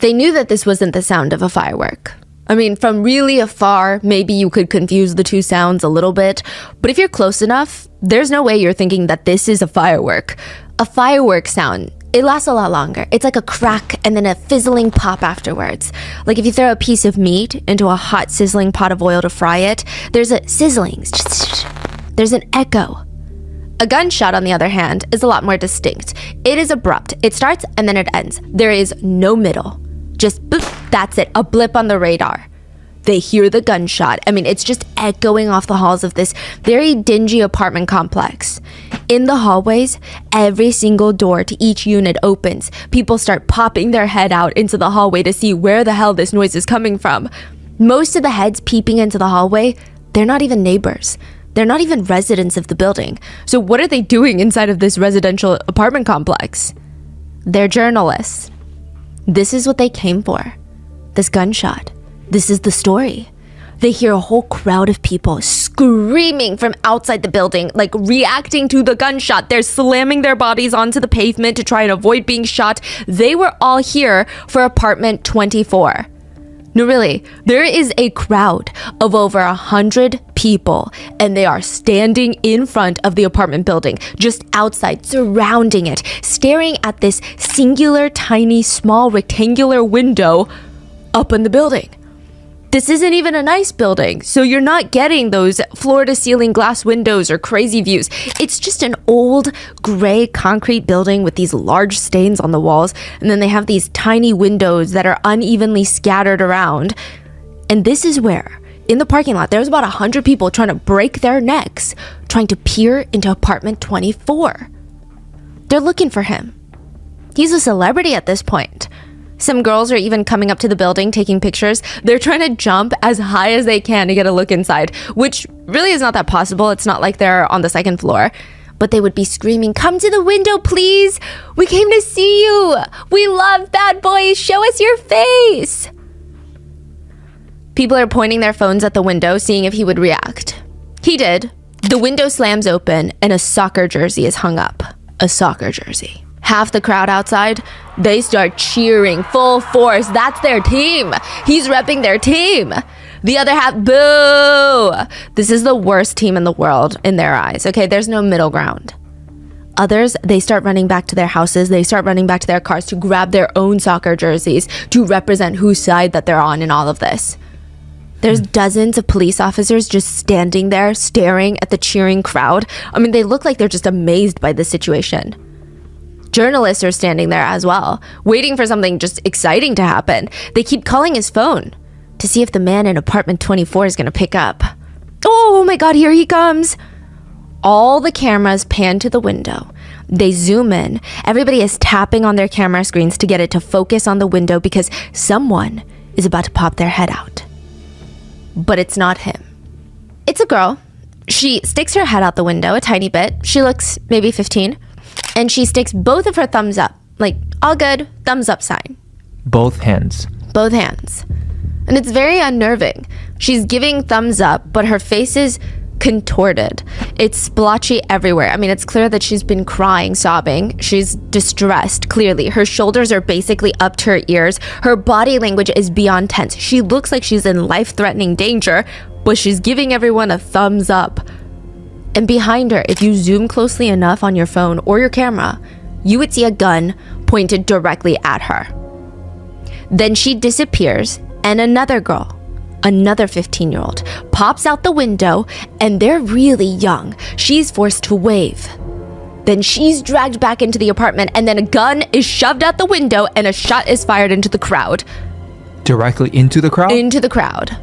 They knew that this wasn't the sound of a firework. I mean, from really afar, maybe you could confuse the two sounds a little bit, but if you're close enough, there's no way you're thinking that this is a firework. A firework sound, it lasts a lot longer. It's like a crack and then a fizzling pop afterwards. Like if you throw a piece of meat into a hot sizzling pot of oil to fry it, there's a sizzling, there's an echo. A gunshot, on the other hand, is a lot more distinct. It is abrupt. It starts and then it ends. There is no middle. Just boop, that's it, a blip on the radar. They hear the gunshot. I mean, it's just echoing off the halls of this very dingy apartment complex. In the hallways, every single door to each unit opens. People start popping their head out into the hallway to see where the hell this noise is coming from. Most of the heads peeping into the hallway, they're not even neighbors. They're not even residents of the building. So what are they doing inside of this residential apartment complex? They're journalists. This is what they came for. This gunshot. This is the story. They hear a whole crowd of people screaming from outside the building, like reacting to the gunshot. They're slamming their bodies onto the pavement to try and avoid being shot. They were all here for apartment 24. No, really, there is a crowd of over 100 people, and they are standing in front of the apartment building, just outside, surrounding it, staring at this singular, tiny, small, rectangular window up in the building. This isn't even a nice building, so you're not getting those floor-to-ceiling glass windows or crazy views. It's just an old, gray concrete building with these large stains on the walls, and then they have these tiny windows that are unevenly scattered around. And this is where, in the parking lot, there's about 100 people trying to break their necks, trying to peer into apartment 24. They're looking for him. He's a celebrity at this point. Some girls are even coming up to the building, taking pictures. They're trying to jump as high as they can to get a look inside, which really is not that possible. It's not like they're on the second floor. But they would be screaming, "Come to the window, please! We came to see you! We love bad boys! Show us your face!" People are pointing their phones at the window, seeing if he would react. He did. The window slams open, and a soccer jersey is hung up. A soccer jersey. Half the crowd outside, they start cheering full force. That's their team. He's repping their team. The other half, boo. This is the worst team in the world in their eyes. Okay, there's no middle ground. Others, they start running back to their houses. They start running back to their cars to grab their own soccer jerseys to represent whose side that they're on in all of this. There's dozens of police officers just standing there staring at the cheering crowd. I mean, they look like they're just amazed by the situation. Journalists are standing there as well, waiting for something just exciting to happen. They keep calling his phone to see if the man in apartment 24 is going to pick up. Oh my God, here he comes. All the cameras pan to the window. They zoom in. Everybody is tapping on their camera screens to get it to focus on the window because someone is about to pop their head out. But it's not him. It's a girl. She sticks her head out the window a tiny bit. She looks maybe 15. And she sticks both of her thumbs up, like, all good, thumbs up sign. Both hands. Both hands. And it's very unnerving. She's giving thumbs up, but her face is contorted. It's splotchy everywhere. I mean, it's clear that she's been crying, sobbing. She's distressed, clearly. Her shoulders are basically up to her ears. Her body language is beyond tense. She looks like she's in life-threatening danger, but she's giving everyone a thumbs up. And behind her, if you zoom closely enough on your phone or your camera, you would see a gun pointed directly at her. Then she disappears, and another girl, another 15-year-old, pops out the window, and they're really young. She's forced to wave. Then she's dragged back into the apartment, and then a gun is shoved out the window, and a shot is fired into the crowd. Directly into the crowd? Into the crowd.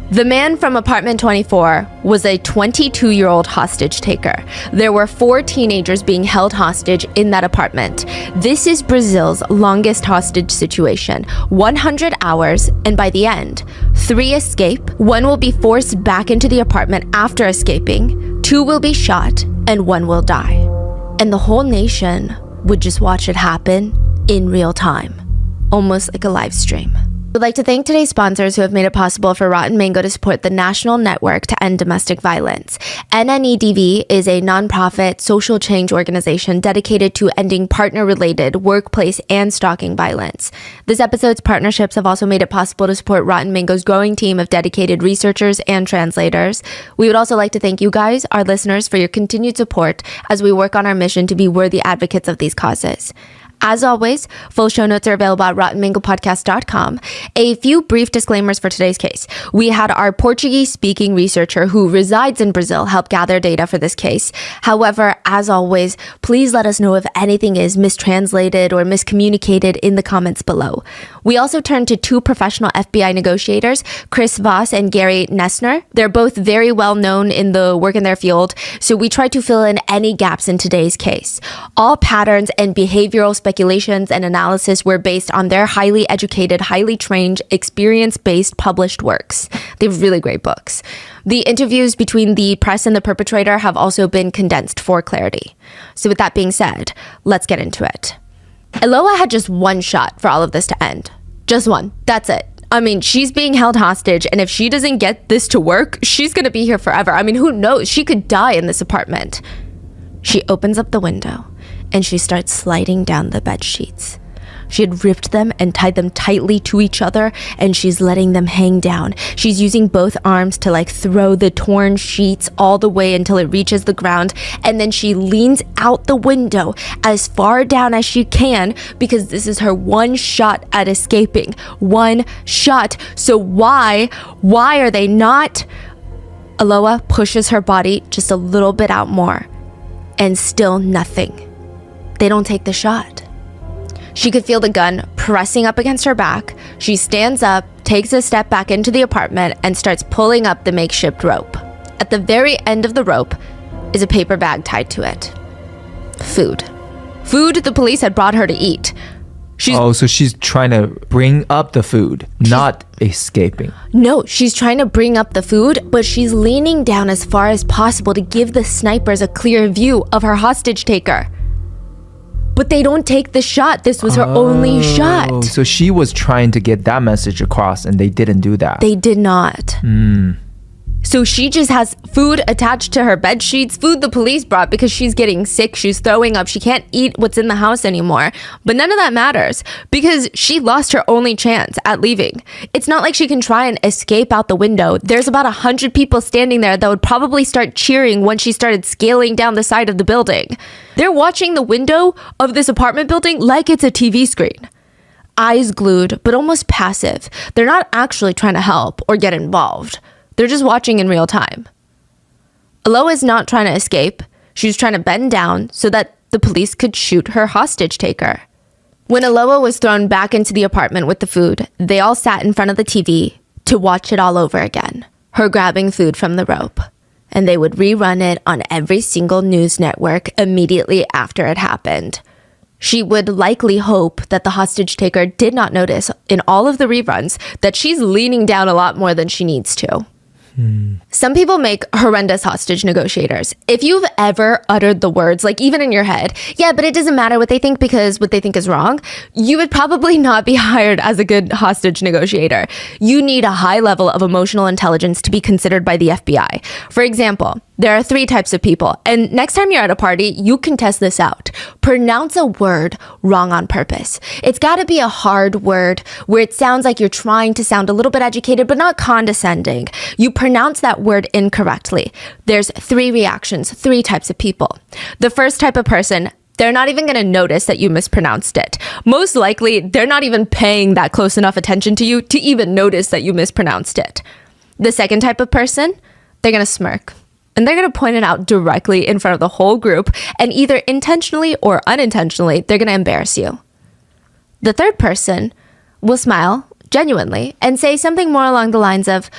The man from apartment 24 was a 22-year-old hostage taker. There were 4 teenagers being held hostage in that apartment. This is Brazil's longest hostage situation, 100 hours, and by the end, 3 escape, 1 will be forced back into the apartment after escaping, 2 will be shot, and 1 will die. And the whole nation would just watch it happen in real time, almost like a live stream. We'd like to thank today's sponsors who have made it possible for Rotten Mango to support the National Network to End Domestic Violence. NNEDV is a nonprofit social change organization dedicated to ending partner-related workplace and stalking violence. This episode's partnerships have also made it possible to support Rotten Mango's growing team of dedicated researchers and translators. We would also like to thank you guys, our listeners, for your continued support as we work on our mission to be worthy advocates of these causes. As always, full show notes are available at rottenmangopodcast.com. A few brief disclaimers for today's case. We had our Portuguese-speaking researcher who resides in Brazil help gather data for this case. However, as always, please let us know if anything is mistranslated or miscommunicated in the comments below. We also turned to two professional FBI negotiators, Chris Voss and Gary Nessner. They're both very well known in the work in their field, so we tried to fill in any gaps in today's case. All patterns and behavioral speculations and analysis were based on their highly educated, highly trained, experience-based published works. They have really great books. The interviews between the press and the perpetrator have also been condensed for clarity. So with that being said, let's get into it. Eloa had just one shot for all of this to end. Just one. That's it. I mean, she's being held hostage, and if she doesn't get this to work, she's gonna be here forever. I mean, who knows? She could die in this apartment. She opens up the window and she starts sliding down the bed sheets. She had ripped them and tied them tightly to each other, and she's letting them hang down. She's using both arms to throw the torn sheets all the way until it reaches the ground, and then she leans out the window as far down as she can because this is her one shot at escaping. One shot. So why are they not? Eloa pushes her body just a little bit out more, and still nothing. They don't take the shot. She could feel the gun pressing up against her back. She stands up, takes a step back into the apartment, and starts pulling up the makeshift rope. At the very end of the rope is a paper bag tied to it. Food. Food the police had brought her to eat. So she's trying to bring up the food, not escaping. No, she's trying to bring up the food, but she's leaning down as far as possible to give the snipers a clear view of her hostage taker. But they don't take the shot. This was her only shot. So she was trying to get that message across, and they didn't do that. They did not. So she just has food attached to her bed sheets, food the police brought because she's getting sick, she's throwing up, she can't eat what's in the house anymore. But none of that matters because she lost her only chance at leaving. It's not like she can try and escape out the window. There's about 100 people standing there that would probably start cheering when she started scaling down the side of the building. They're watching the window of this apartment building like it's a TV screen. Eyes glued, but almost passive. They're not actually trying to help or get involved. They're just watching in real time. Eloa is not trying to escape. She's trying to bend down so that the police could shoot her hostage taker. When Eloa was thrown back into the apartment with the food, they all sat in front of the TV to watch it all over again. Her grabbing food from the rope. And they would rerun it on every single news network immediately after it happened. She would likely hope that the hostage taker did not notice in all of the reruns that she's leaning down a lot more than she needs to. Some people make horrendous hostage negotiators. If you've ever uttered the words, even in your head, yeah, but it doesn't matter what they think because what they think is wrong, you would probably not be hired as a good hostage negotiator. You need a high level of emotional intelligence to be considered by the FBI. For example, there are 3 types of people, and next time you're at a party, you can test this out. Pronounce a word wrong on purpose. It's got to be a hard word where it sounds like you're trying to sound a little bit educated, but not condescending. You pronounce that word incorrectly. There's 3 reactions, 3 types of people. The first type of person, they're not even going to notice that you mispronounced it. Most likely, they're not even paying that close enough attention to you to even notice that you mispronounced it. The second type of person, they're going to smirk. And they're going to point it out directly in front of the whole group, and either intentionally or unintentionally, they're going to embarrass you. The third person will smile genuinely and say something more along the lines of,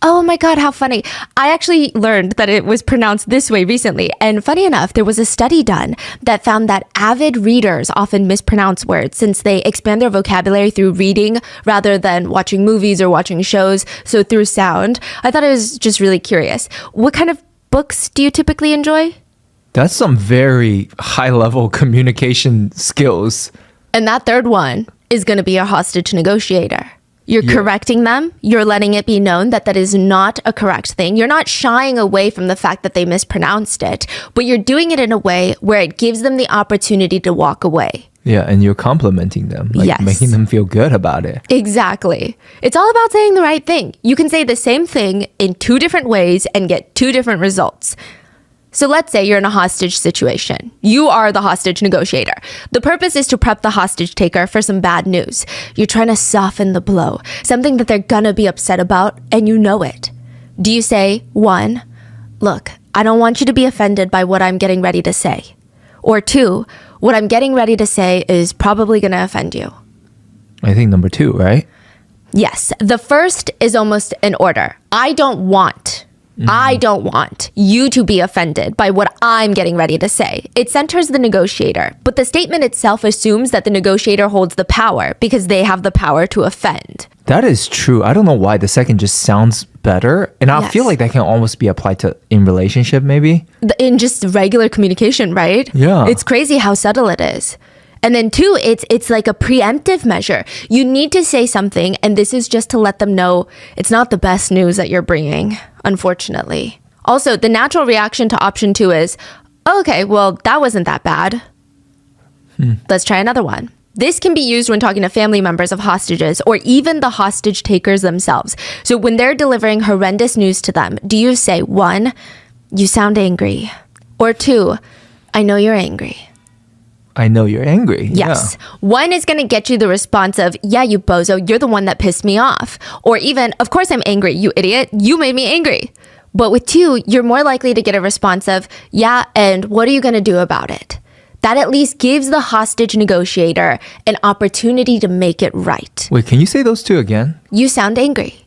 oh my God, how funny. I actually learned that it was pronounced this way recently. And funny enough, there was a study done that found that avid readers often mispronounce words since they expand their vocabulary through reading rather than watching movies or watching shows. So through sound, I thought it was just really curious. What kind of books do you typically enjoy? That's some very high-level communication skills. And that third one is going to be a hostage negotiator. You're correcting them. You're letting it be known that that is not a correct thing. You're not shying away from the fact that they mispronounced it, but you're doing it in a way where it gives them the opportunity to walk away. Yeah, and you're complimenting them, like Yes. making them feel good about it. Exactly. It's all about saying the right thing. You can say the same thing in two different ways and get two different results. So let's say you're in a hostage situation. You are the hostage negotiator. The purpose is to prep the hostage taker for some bad news. You're trying to soften the blow, something that they're gonna be upset about, and you know it. Do you say, 1, look, I don't want you to be offended by what I'm getting ready to say? Or 2, what I'm getting ready to say is probably gonna offend you? I think number 2, right? Yes. The first is almost an order. I don't want you to be offended by what I'm getting ready to say. It centers the negotiator, but the statement itself assumes that the negotiator holds the power because they have the power to offend. That is true. I don't know why the second just sounds better. And I Yes. feel like that can almost be applied to in relationship maybe. In just regular communication, right? Yeah. It's crazy how subtle it is. And then 2, it's like a preemptive measure. You need to say something, and this is just to let them know it's not the best news that you're bringing, unfortunately. Also, the natural reaction to option 2 is, oh, okay, well, that wasn't that bad. Let's try another one. This can be used when talking to family members of hostages or even the hostage takers themselves. So when they're delivering horrendous news to them, do you say, 1, you sound angry? Or 2, I know you're angry? I know you're angry. Yes. Yeah. 1 is going to get you the response of, yeah, you bozo, you're the one that pissed me off. Or even, of course I'm angry, you idiot, you made me angry. But with 2, you're more likely to get a response of, yeah, and what are you going to do about it? That at least gives the hostage negotiator an opportunity to make it right. Wait, can you say those 2 again? You sound angry.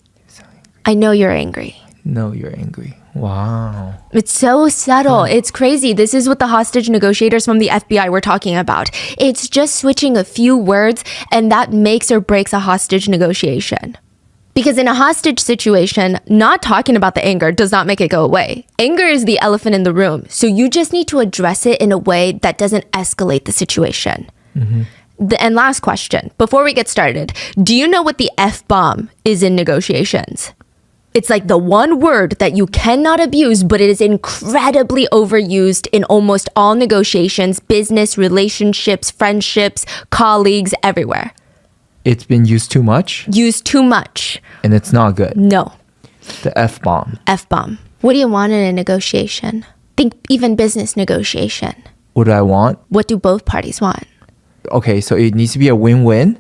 I know you're angry. No, you're angry. Wow. It's so subtle. It's crazy. This is what the hostage negotiators from the FBI were talking about. It's just switching a few words, and that makes or breaks a hostage negotiation. Because in a hostage situation, not talking about the anger does not make it go away. Anger is the elephant in the room, so you just need to address it in a way that doesn't escalate the situation. And last question, before we get started, do you know what the F-bomb is in negotiations? It's like the one word that you cannot abuse, but it is incredibly overused in almost all negotiations, business, relationships, friendships, colleagues, everywhere. It's been used too much Used too much. and it's not good. No. The F-bomb. F-bomb. What do you want in a negotiation? Think even business negotiation. What do I want? What do both parties want? Okay, so it needs to be a win-win.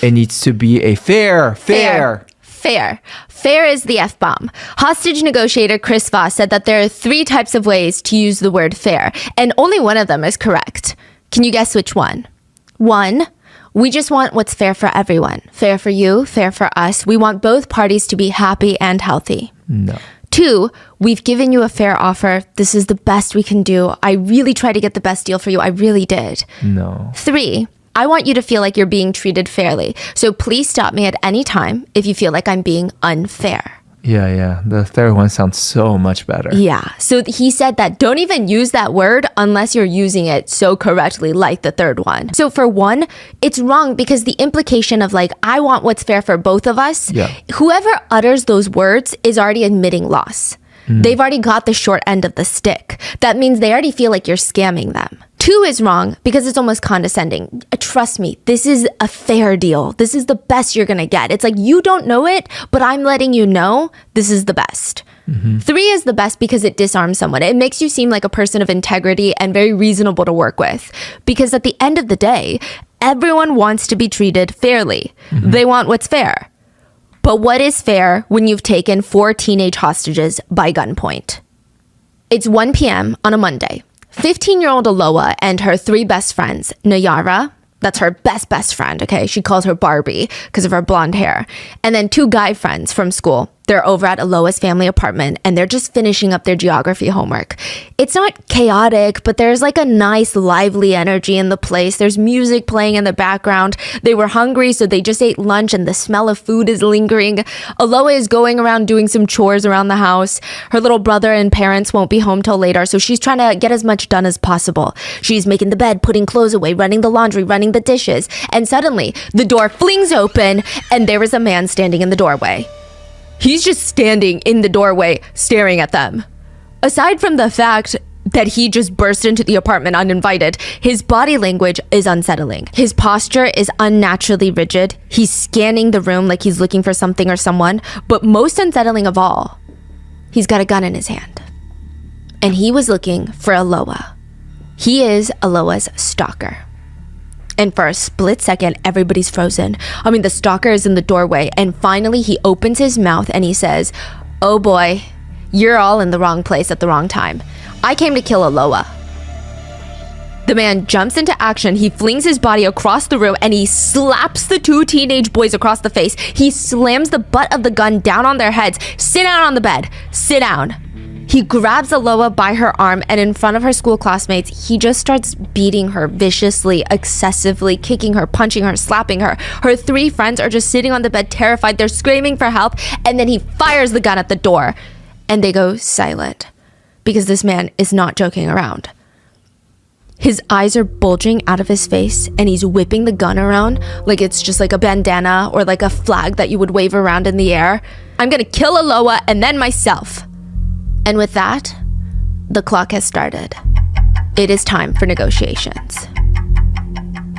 It needs to be a fair. Fair. Fair is the F-bomb. Hostage negotiator Chris Voss said that there are 3 types of ways to use the word fair, and only one of them is correct. Can you guess which one? 1, we just want what's fair for everyone. Fair for you, fair for us. We want both parties to be happy and healthy. No. 2, we've given you a fair offer. This is the best we can do. I really tried to get the best deal for you. I really did. No. 3, I want you to feel like you're being treated fairly. So please stop me at any time if you feel like I'm being unfair. Yeah. The third one sounds so much better. Yeah. So he said that don't even use that word unless you're using it so correctly, like the third one. So for 1, it's wrong because the implication of like, I want what's fair for both of us. Yeah. Whoever utters those words is already admitting loss. They've already got the short end of the stick. That means they already feel like you're scamming them. 2 is wrong because it's almost condescending. Trust me, this is a fair deal. This is the best you're gonna get. It's like, you don't know it, but I'm letting you know this is the best. 3 is the best because it disarms someone. It makes you seem like a person of integrity and very reasonable to work with. Because at the end of the day, everyone wants to be treated fairly. They want what's fair. But what is fair when you've taken 4 teenage hostages by gunpoint? It's 1 p.m. on a Monday. 15-year-old Aloha and her 3 best friends, Nayara, that's her best friend, okay? She calls her Barbie because of her blonde hair. And then 2 guy friends from school, They're over at Aloa's family apartment and they're just finishing up their geography homework. It's not chaotic, but there's like a nice lively energy in the place. There's music playing in the background. They were hungry, so they just ate lunch and the smell of food is lingering. Aloa is going around doing some chores around the house. Her little brother and parents won't be home till later, so she's trying to get as much done as possible. She's making the bed, putting clothes away, running the laundry, running the dishes, and suddenly the door flings open and there is a man standing in the doorway. He's just standing in the doorway, staring at them. Aside from the fact that he just burst into the apartment uninvited, his body language is unsettling. His posture is unnaturally rigid. He's scanning the room like he's looking for something or someone. But most unsettling of all, he's got a gun in his hand. And he was looking for Aloa. He is Aloa's stalker. And for a split second, everybody's frozen. I mean, the stalker is in the doorway, and finally he opens his mouth and he says, "Oh boy, you're all in the wrong place at the wrong time. I came to kill Aloa." The man jumps into action. He flings his body across the room and he slaps the two teenage boys across the face. He slams the butt of the gun down on their heads. "Sit down on the bed. Sit down." He grabs Aloa by her arm and in front of her school classmates, he just starts beating her viciously, excessively, kicking her, punching her, slapping her. Her three friends are just sitting on the bed, terrified. They're screaming for help. And then he fires the gun at the door and they go silent because this man is not joking around. His eyes are bulging out of his face and he's whipping the gun around like it's just like a bandana or like a flag that you would wave around in the air. "I'm gonna kill Aloa and then myself." And with that, the clock has started. It is time for negotiations.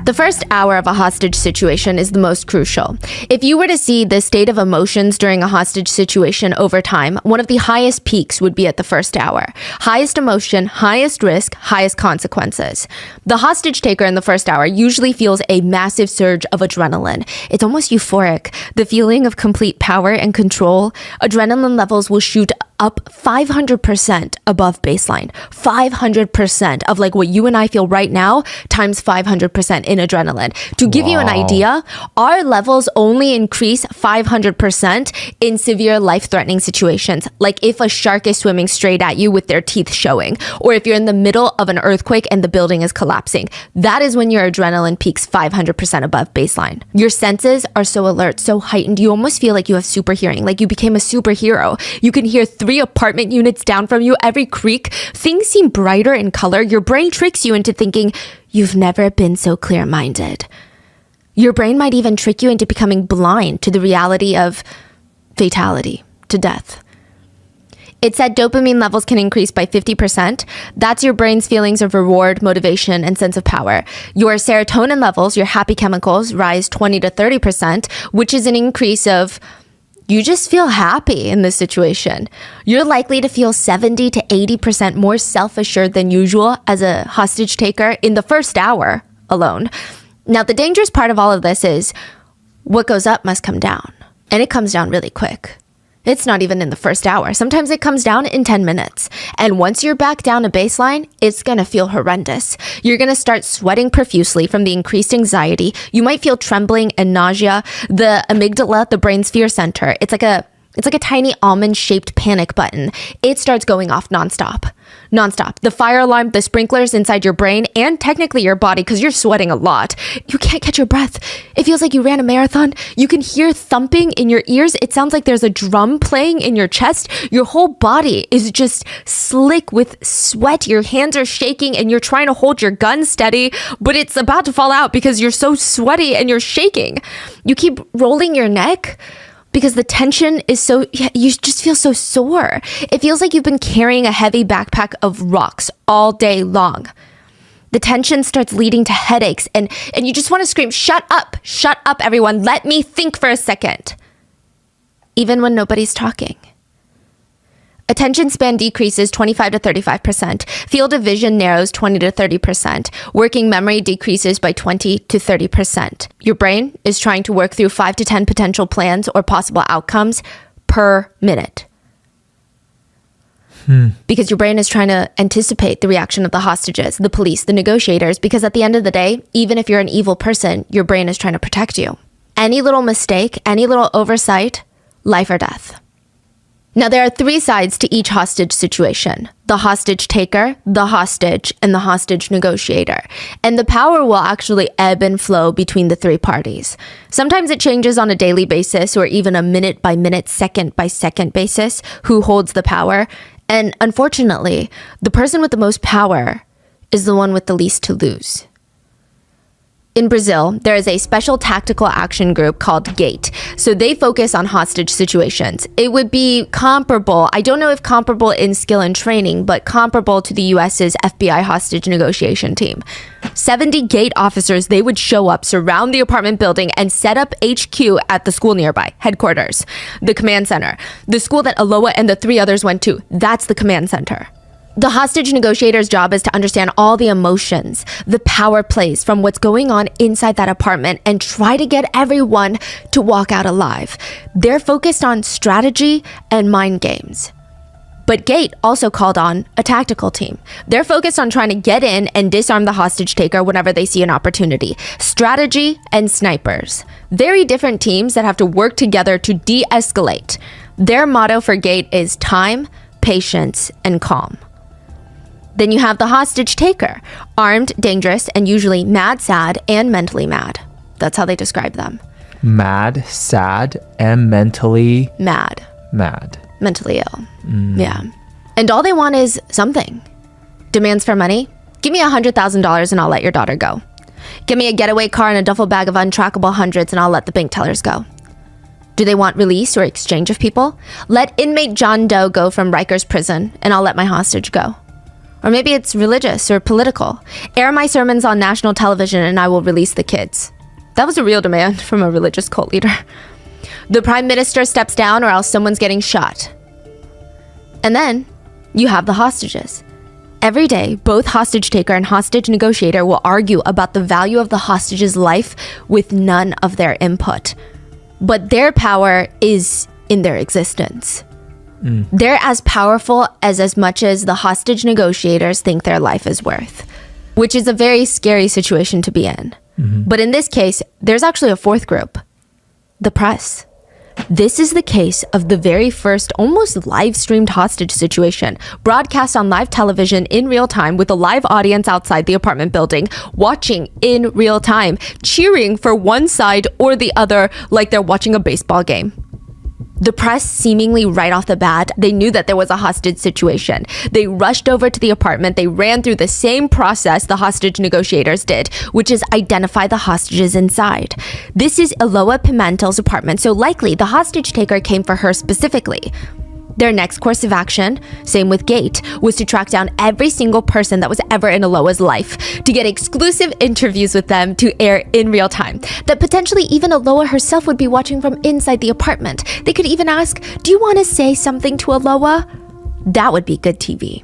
The first hour of a hostage situation is the most crucial. If you were to see the state of emotions during a hostage situation over time, one of the highest peaks would be at the first hour. Highest emotion, highest risk, highest consequences. The hostage taker in the first hour usually feels a massive surge of adrenaline. It's almost euphoric. The feeling of complete power and control. Adrenaline levels will shoot up 500% above baseline. 500% of like what you and I feel right now times 500% in adrenaline. To give you an idea, our levels only increase 500% in severe life-threatening situations, like if a shark is swimming straight at you with their teeth showing, or if you're in the middle of an earthquake and the building is collapsing. That is when your adrenaline peaks 500% above baseline. Your senses are so alert, so heightened, you almost feel like you have super hearing, like you became a superhero. You can hear 3 apartment units down from you, every creak. Things seem brighter in color. Your brain tricks you into thinking you've never been so clear-minded. Your brain might even trick you into becoming blind to the reality of fatality, to death. It said dopamine levels can increase by 50%. That's your brain's feelings of reward, motivation, and sense of power. Your serotonin levels, your happy chemicals, rise 20 to 30%, which is an increase of you just feel happy in this situation. You're likely to feel 70 to 80% more self-assured than usual as a hostage taker in the first hour alone. Now, the dangerous part of all of this is what goes up must come down. And it comes down really quick. It's not even in the first hour. Sometimes it comes down in 10 minutes. And once you're back down to baseline, it's going to feel horrendous. You're going to start sweating profusely from the increased anxiety. You might feel trembling and nausea. The amygdala, the brain's fear center, it's like a tiny almond-shaped panic button. It starts going off nonstop. The fire alarm, the sprinklers inside your brain, and technically your body, because you're sweating a lot. You can't catch your breath. It feels like you ran a marathon. You can hear thumping in your ears. It sounds like there's a drum playing in your chest. Your whole body is just slick with sweat. Your hands are shaking and you're trying to hold your gun steady, but it's about to fall out because you're so sweaty and you're shaking. You keep rolling your neck because the tension is so, you just feel so sore. It feels like you've been carrying a heavy backpack of rocks all day long. The tension starts leading to headaches and you just want to scream, shut up, everyone. Let me think for a second. Even when nobody's talking. Attention span decreases 25 to 35%. Field of vision narrows 20 to 30%. Working memory decreases by 20 to 30%. Your brain is trying to work through 5 to 10 potential plans or possible outcomes per minute. Because your brain is trying to anticipate the reaction of the hostages, the police, the negotiators, because at the end of the day, even if you're an evil person, your brain is trying to protect you. Any little mistake, any little oversight, life or death. Now, there are three sides to each hostage situation: the hostage taker, the hostage, and the hostage negotiator. And the power will actually ebb and flow between the three parties. Sometimes it changes on a daily basis or even a minute by minute, second by second basis who holds the power. And unfortunately, the person with the most power is the one with the least to lose. In Brazil, there is a special tactical action group called GATE. So they focus on hostage situations. It would be comparable, I don't know if comparable in skill and training, but comparable to the US's FBI hostage negotiation team. 70 GATE officers, they would show up, surround the apartment building, and set up HQ at the school nearby, headquarters, the command center. The school that Aloha and the three others went to, that's the command center. The hostage negotiator's job is to understand all the emotions, the power plays from what's going on inside that apartment and try to get everyone to walk out alive. They're focused on strategy and mind games. But GATE also called on a tactical team. They're focused on trying to get in and disarm the hostage taker whenever they see an opportunity. Strategy and snipers. Very different teams that have to work together to de-escalate. Their motto for GATE is time, patience, and calm. Then you have the hostage taker, armed, dangerous, and usually mad, sad, and mentally mad. That's how they describe them. Mad, sad, and mentally... Mad. Mentally ill. Yeah. And all they want is something. Demands for money? Give me $100,000 and I'll let your daughter go. Give me a getaway car and a duffel bag of untrackable hundreds and I'll let the bank tellers go. Do they want release or exchange of people? Let inmate John Doe go from Rikers prison and I'll let my hostage go. Or maybe it's religious or political. Air my sermons on national television and I will release the kids. That was a real demand from a religious cult leader. The prime minister steps down or else someone's getting shot. And then you have the hostages. Every day, both hostage taker and hostage negotiator will argue about the value of the hostage's life with none of their input. But their power is in their existence. They're as powerful as much as the hostage negotiators think their life is worth, which is a very scary situation to be in. But in this case, there's actually a fourth group, the press. This is the case of the very first almost live streamed hostage situation, broadcast on live television in real time with a live audience outside the apartment building, watching in real time, cheering for one side or the other like they're watching a baseball game. The press, seemingly right off the bat, they knew that there was a hostage situation. They rushed over to the apartment. They ran through the same process the hostage negotiators did, which is identify the hostages inside. This is Aloha Pimentel's apartment, so likely the hostage taker came for her specifically. Their next course of action, same with GATE, was to track down every single person that was ever in Aloha's life, to get exclusive interviews with them to air in real time, that potentially even Aloha herself would be watching from inside the apartment. They could even ask, do you want to say something to Aloha? That would be good TV.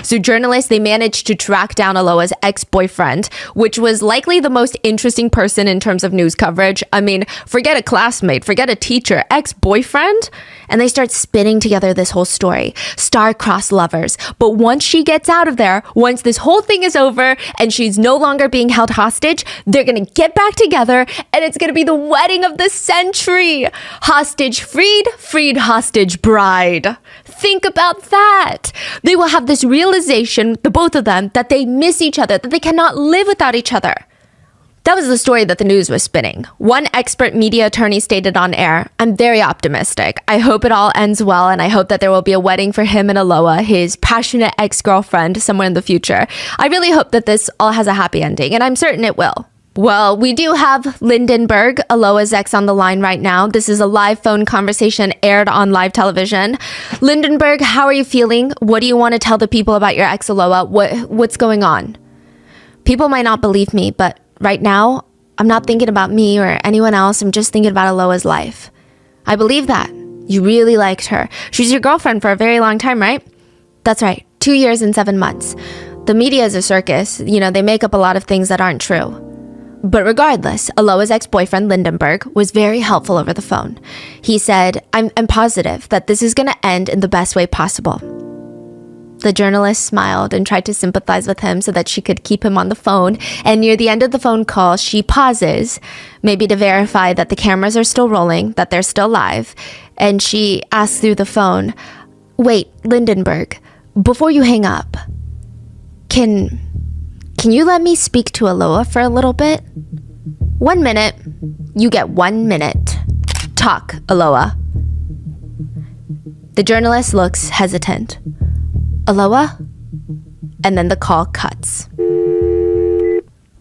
So journalists, they managed to track down Aloha's ex-boyfriend, which was likely the most interesting person in terms of news coverage. I mean, forget a classmate, forget a teacher, ex-boyfriend? And they start spinning together this whole story. Star-crossed lovers. But once she gets out of there, once this whole thing is over and she's no longer being held hostage, they're gonna get back together and it's gonna be the wedding of the century. Hostage freed, freed hostage bride. Think about that. They will have this realization, the both of them, that they miss each other, that they cannot live without each other. That was the story that the news was spinning. One expert media attorney stated on air, I'm very optimistic. I hope it all ends well, and I hope that there will be a wedding for him and Aloha, his passionate ex-girlfriend, somewhere in the future. I really hope that this all has a happy ending, and I'm certain it will. Well, we do have Lindenberg, Aloha's ex, on the line right now. This is a live phone conversation aired on live television. Lindenberg, how are you feeling? What do you want to tell the people about your ex, Aloha? What's going on? People might not believe me, but right now, I'm not thinking about me or anyone else. I'm just thinking about Aloha's life. I believe that. You really liked her. She's your girlfriend for a very long time, right? That's right. 2 years and 7 months. The media is a circus. You know, they make up a lot of things that aren't true. But regardless, Aloha's ex-boyfriend, Lindenberg, was very helpful over the phone. He said, I'm positive that this is going to end in the best way possible. The journalist smiled and tried to sympathize with him so that she could keep him on the phone. And near the end of the phone call, she pauses, maybe to verify that the cameras are still rolling, that they're still live. And she asks through the phone, "Wait, Lindenberg, before you hang up, can you let me speak to Aloha for a little bit?" 1 minute. You get 1 minute. Talk, Aloha. The journalist looks hesitant. "Aloha?" And then the call cuts.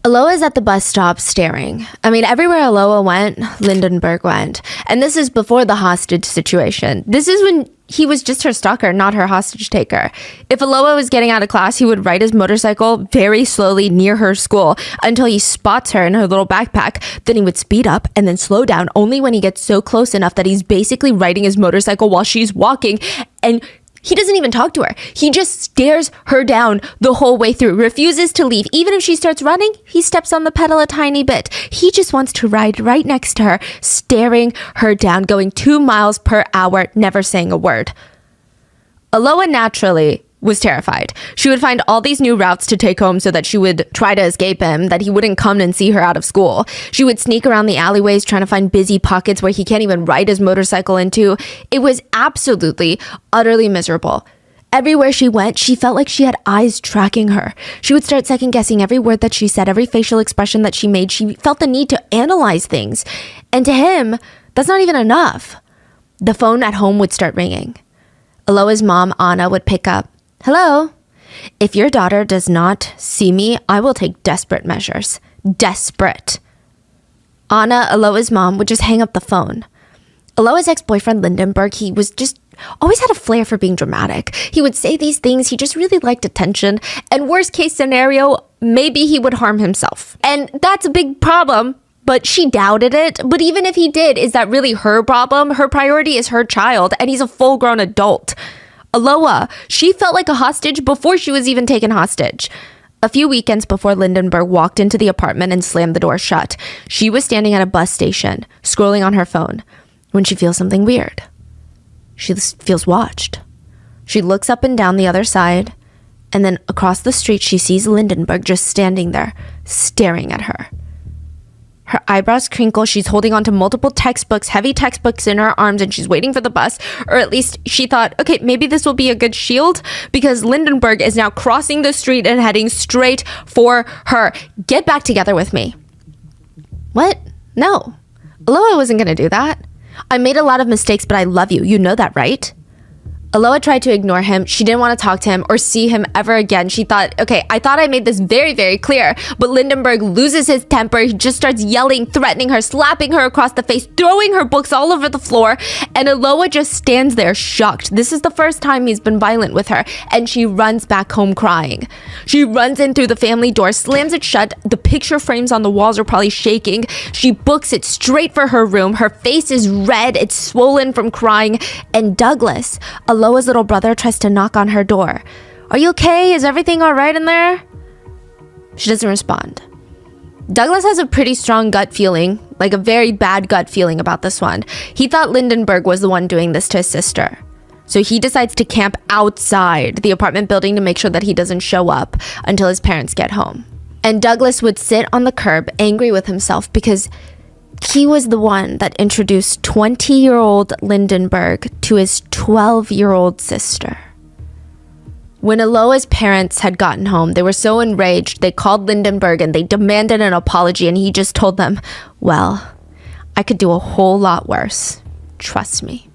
Aloha is at the bus stop staring. I mean, everywhere Aloha went, Lindenberg went. And this is before the hostage situation. This is when he was just her stalker, not her hostage taker. If Aloha was getting out of class, he would ride his motorcycle very slowly near her school until he spots her in her little backpack. Then he would speed up and then slow down only when he gets so close enough that he's basically riding his motorcycle while she's walking, and he doesn't even talk to her. He just stares her down the whole way through, refuses to leave. Even if she starts running, he steps on the pedal a tiny bit. He just wants to ride right next to her, staring her down, going 2 miles per hour, never saying a word. Aloha naturally was terrified. She would find all these new routes to take home so that she would try to escape him, that he wouldn't come and see her out of school. She would sneak around the alleyways trying to find busy pockets where he can't even ride his motorcycle into. It was absolutely, utterly miserable. Everywhere she went, she felt like she had eyes tracking her. She would start second guessing every word that she said, every facial expression that she made. She felt the need to analyze things. And to him, that's not even enough. The phone at home would start ringing. Aloha's mom, Anna, would pick up. "Hello? If your daughter does not see me, I will take desperate measures." Desperate. Anna, Aloha's mom, would just hang up the phone. Aloha's ex-boyfriend, Lindenberg, he was just always had a flair for being dramatic. He would say these things. He just really liked attention. And worst case scenario, maybe he would harm himself. And that's a big problem. But she doubted it. But even if he did, is that really her problem? Her priority is her child, and he's a full-grown adult. Aloha, she felt like a hostage before she was even taken hostage. A few weekends before Lindenberg walked into the apartment and slammed the door shut, she was standing at a bus station, scrolling on her phone, when she feels something weird. She feels watched. She looks up and down the other side, and then across the street she sees Lindenberg just standing there, staring at her. Her eyebrows crinkle. She's holding onto multiple textbooks, heavy textbooks in her arms, and she's waiting for the bus. Or at least she thought, okay, maybe this will be a good shield, because Lindenberg is now crossing the street and heading straight for her. "Get back together with me." What? No. Aloha wasn't going to do that. "I made a lot of mistakes, but I love you. You know that, right?" Aloha tried to ignore him. She didn't want to talk to him or see him ever again. She thought, okay, I thought I made this very, very clear. But Lindenberg loses his temper. He just starts yelling, threatening her, slapping her across the face, throwing her books all over the floor. And Aloha just stands there shocked. This is the first time he's been violent with her. And she runs back home crying. She runs in through the family door, slams it shut. The picture frames on the walls are probably shaking. She books it straight for her room. Her face is red. It's swollen from crying. And Douglas, Aloha's little brother, tries to knock on her door. "Are you okay? Is everything all right in there?" She doesn't respond. Douglas has a pretty strong gut feeling, like a very bad gut feeling about this one. He thought Lindenberg was the one doing this to his sister. So he decides to camp outside the apartment building to make sure that he doesn't show up until his parents get home. And Douglas would sit on the curb, angry with himself, because he was the one that introduced 20-year-old Lindenberg to his 12-year-old sister. When Aloha's parents had gotten home, they were so enraged, they called Lindenberg and they demanded an apology, and he just told them, "Well, I could do a whole lot worse. Trust me."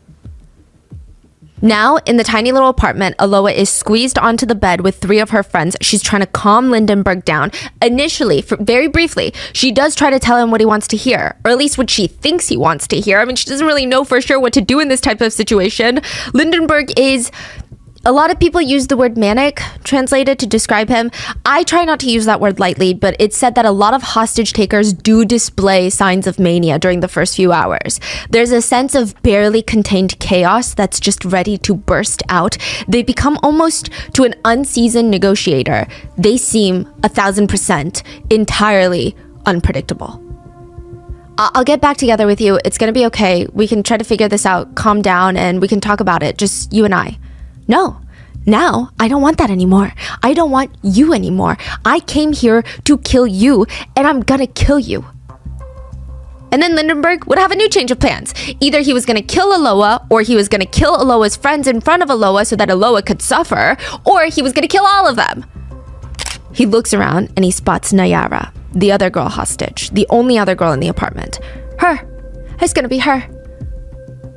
Now, in the tiny little apartment, Aloha is squeezed onto the bed with 3 of her friends. She's trying to calm Lindenberg down. Initially, very briefly, she does try to tell him what he wants to hear, or at least what she thinks he wants to hear. I mean, she doesn't really know for sure what to do in this type of situation. Lindenberg is... A lot of people use the word manic translated to describe him. I try not to use that word lightly, but it's said that a lot of hostage takers do display signs of mania during the first few hours. There's a sense of barely contained chaos that's just ready to burst out. They become almost, to an unseasoned negotiator, they seem 1,000% entirely unpredictable. I'll get back together with you. It's going to be okay. We can try to figure this out. Calm down and we can talk about it. Just you and I. No, Now, I don't want that anymore. I don't want you anymore. I came here to kill you, and I'm gonna kill you. And then Lindenberg would have a new change of plans. Either he was going to kill Aloha, or he was going to kill Aloha's friends in front of Aloha so that Aloha could suffer, or he was going to kill all of them. He looks around and he spots Nayara, the other girl hostage, the only other girl in the apartment. Her. It's going to be her.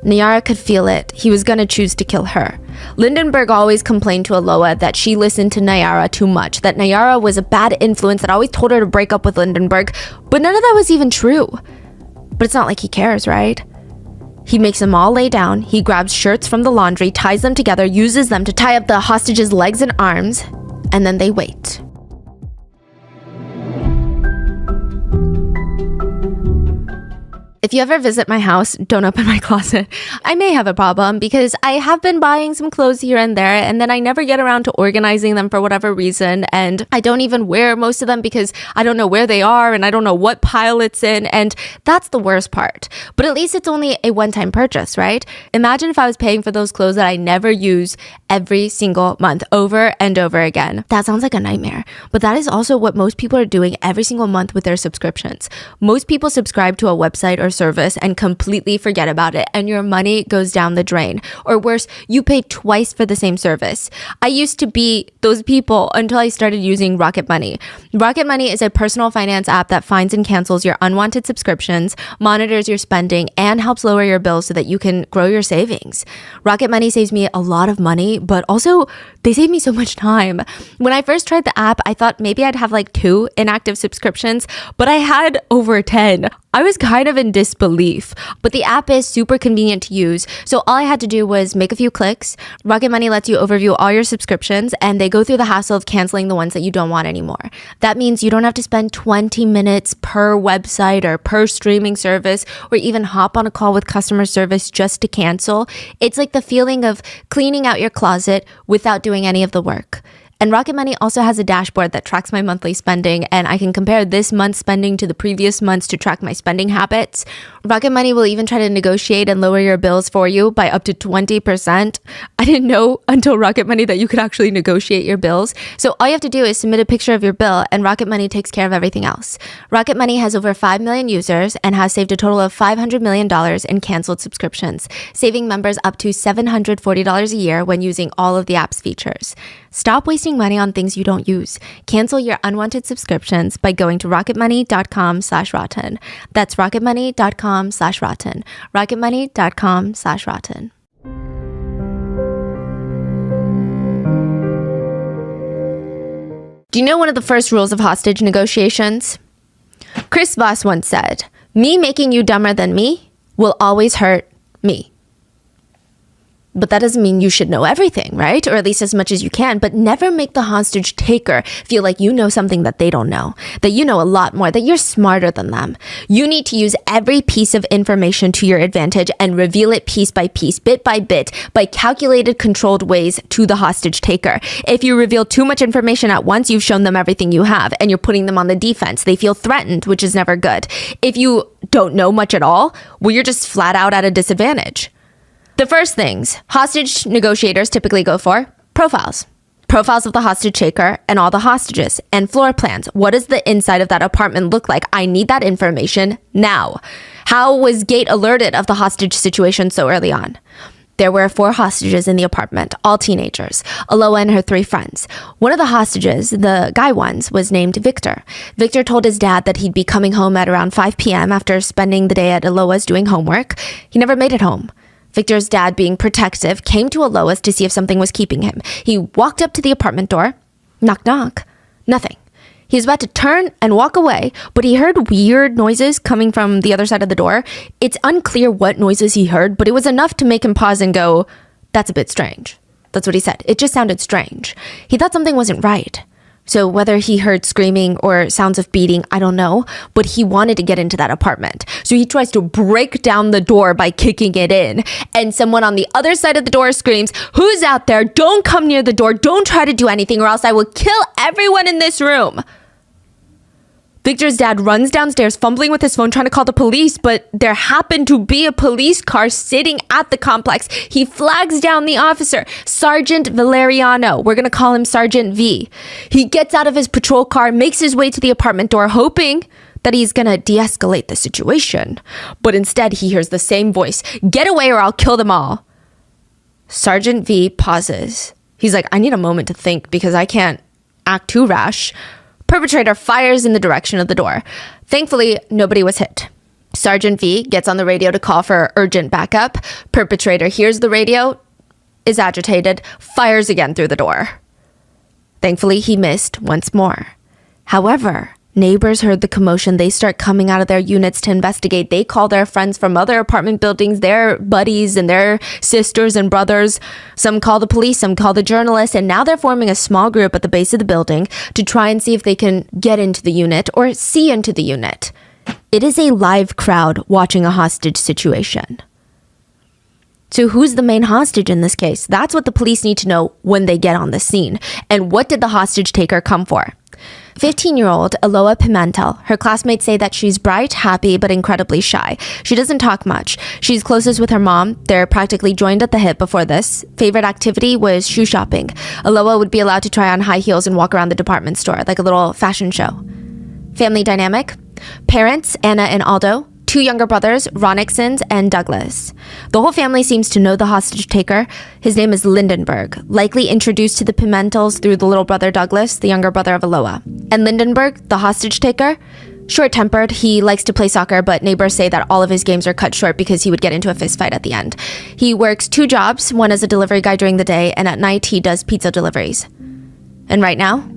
Nayara could feel it. He was going to choose to kill her. Lindenberg always complained to Aloha that she listened to Nayara too much, that Nayara was a bad influence that always told her to break up with Lindenberg, but none of that was even true. But it's not like he cares, right? He makes them all lay down. He grabs shirts from the laundry, ties them together, uses them to tie up the hostage's legs and arms, and then they wait. If you ever visit my house, don't open my closet. I may have a problem because I have been buying some clothes here and there, and then I never get around to organizing them for whatever reason, and I don't even wear most of them because I don't know where they are and I don't know what pile it's in, and that's the worst part. But at least it's only a one-time purchase, right? Imagine if I was paying for those clothes that I never use every single month, over and over again. That sounds like a nightmare, but that is also what most people are doing every single month with their subscriptions. Most people subscribe to a website or service and completely forget about it, and your money goes down the drain. Or worse, you pay twice for the same service. I used to be those people until I started using Rocket Money. Rocket Money is a personal finance app that finds and cancels your unwanted subscriptions, monitors your spending, and helps lower your bills so that you can grow your savings. Rocket Money saves me a lot of money, but also they save me so much time. When I first tried the app, I thought maybe I'd have like 2 inactive subscriptions, but I had over 10. I was kind of in disbelief, but the app is super convenient to use. So all I had to do was make a few clicks. Rocket Money lets you overview all your subscriptions, and they go through the hassle of canceling the ones that you don't want anymore. That means you don't have to spend 20 minutes per website or per streaming service, or even hop on a call with customer service just to cancel. It's like the feeling of cleaning out your closet without doing any of the work. And Rocket Money also has a dashboard that tracks my monthly spending, and I can compare this month's spending to the previous months to track my spending habits. Rocket Money will even try to negotiate and lower your bills for you by up to 20%. I didn't know until Rocket Money that you could actually negotiate your bills. So all you have to do is submit a picture of your bill, and Rocket Money takes care of everything else. Rocket Money has over 5 million users and has saved a total of $500 million in canceled subscriptions, saving members up to $740 a year when using all of the app's features. Stop wasting money on things you don't use. Cancel your unwanted subscriptions by going to rocketmoney.com/rotten. That's rocketmoney.com/rotten. rocketmoney.com/rotten. Do you know one of the first rules of hostage negotiations? Chris Voss once said, "Me making you dumber than me will always hurt me." But that doesn't mean you should know everything, right? Or at least as much as you can, but never make the hostage taker feel like you know something that they don't know, that you know a lot more, that you're smarter than them. You need to use every piece of information to your advantage and reveal it piece by piece, bit by bit, by calculated, controlled ways to the hostage taker. If you reveal too much information at once, you've shown them everything you have, and you're putting them on the defense. They feel threatened, which is never good. If you don't know much at all, well, you're just flat out at a disadvantage. The first things hostage negotiators typically go for: profiles. Profiles of the hostage taker and all the hostages, and floor plans. What does the inside of that apartment look like? I need that information now. How was Gate alerted of the hostage situation so early on? There were 4 hostages in the apartment, all teenagers, Aloha and her 3 friends. One of the hostages, the guy ones, was named Victor. Victor told his dad that he'd be coming home at around 5 p.m. after spending the day at Aloha's doing homework. He never made it home. Victor's dad, being protective, came to Aloha's to see if something was keeping him. He walked up to the apartment door. Knock, knock. Nothing. He was about to turn and walk away, but he heard weird noises coming from the other side of the door. It's unclear what noises he heard, but it was enough to make him pause and go, "That's a bit strange." That's what he said. It just sounded strange. He thought something wasn't right. So whether he heard screaming or sounds of beating, I don't know, but he wanted to get into that apartment. So he tries to break down the door by kicking it in. And someone on the other side of the door screams, "Who's out there? Don't come near the door. Don't try to do anything or else I will kill everyone in this room." Victor's dad runs downstairs, fumbling with his phone, trying to call the police, but there happened to be a police car sitting at the complex. He flags down the officer, Sergeant Valeriano. We're going to call him Sergeant V. He gets out of his patrol car, makes his way to the apartment door, hoping that he's going to de-escalate the situation. But instead, he hears the same voice, "Get away or I'll kill them all." Sergeant V pauses. He's like, "I need a moment to think because I can't act too rash." Perpetrator fires in the direction of the door. Thankfully, nobody was hit. Sergeant V gets on the radio to call for urgent backup. Perpetrator hears the radio, is agitated, fires again through the door. Thankfully, he missed once more. However, neighbors heard the commotion. They start coming out of their units to investigate. They call their friends from other apartment buildings, their buddies and their sisters and brothers. Some call the police, some call the journalists, and now they're forming a small group at the base of the building to try and see if they can get into the unit or see into the unit. It is a live crowd watching a hostage situation. So who's the main hostage in this case? That's what the police need to know when they get on the scene. And what did the hostage taker come for? 15-year-old Aloha Pimentel. Her classmates say that she's bright, happy, but incredibly shy. She doesn't talk much. She's closest with her mom. They're practically joined at the hip before this. Favorite activity was shoe shopping. Aloha would be allowed to try on high heels and walk around the department store like a little fashion show. Family dynamic. Parents, Anna and Aldo. 2 younger brothers, Ronixons and Douglas. The whole family seems to know the hostage taker. His name is Lindenberg, likely introduced to the Pimentels through the little brother Douglas, the younger brother of Aloha. And Lindenberg, the hostage taker, short-tempered. He likes to play soccer, but neighbors say that all of his games are cut short because he would get into a fist fight at the end. He works 2 jobs, one as a delivery guy during the day, and at night he does pizza deliveries. And right now,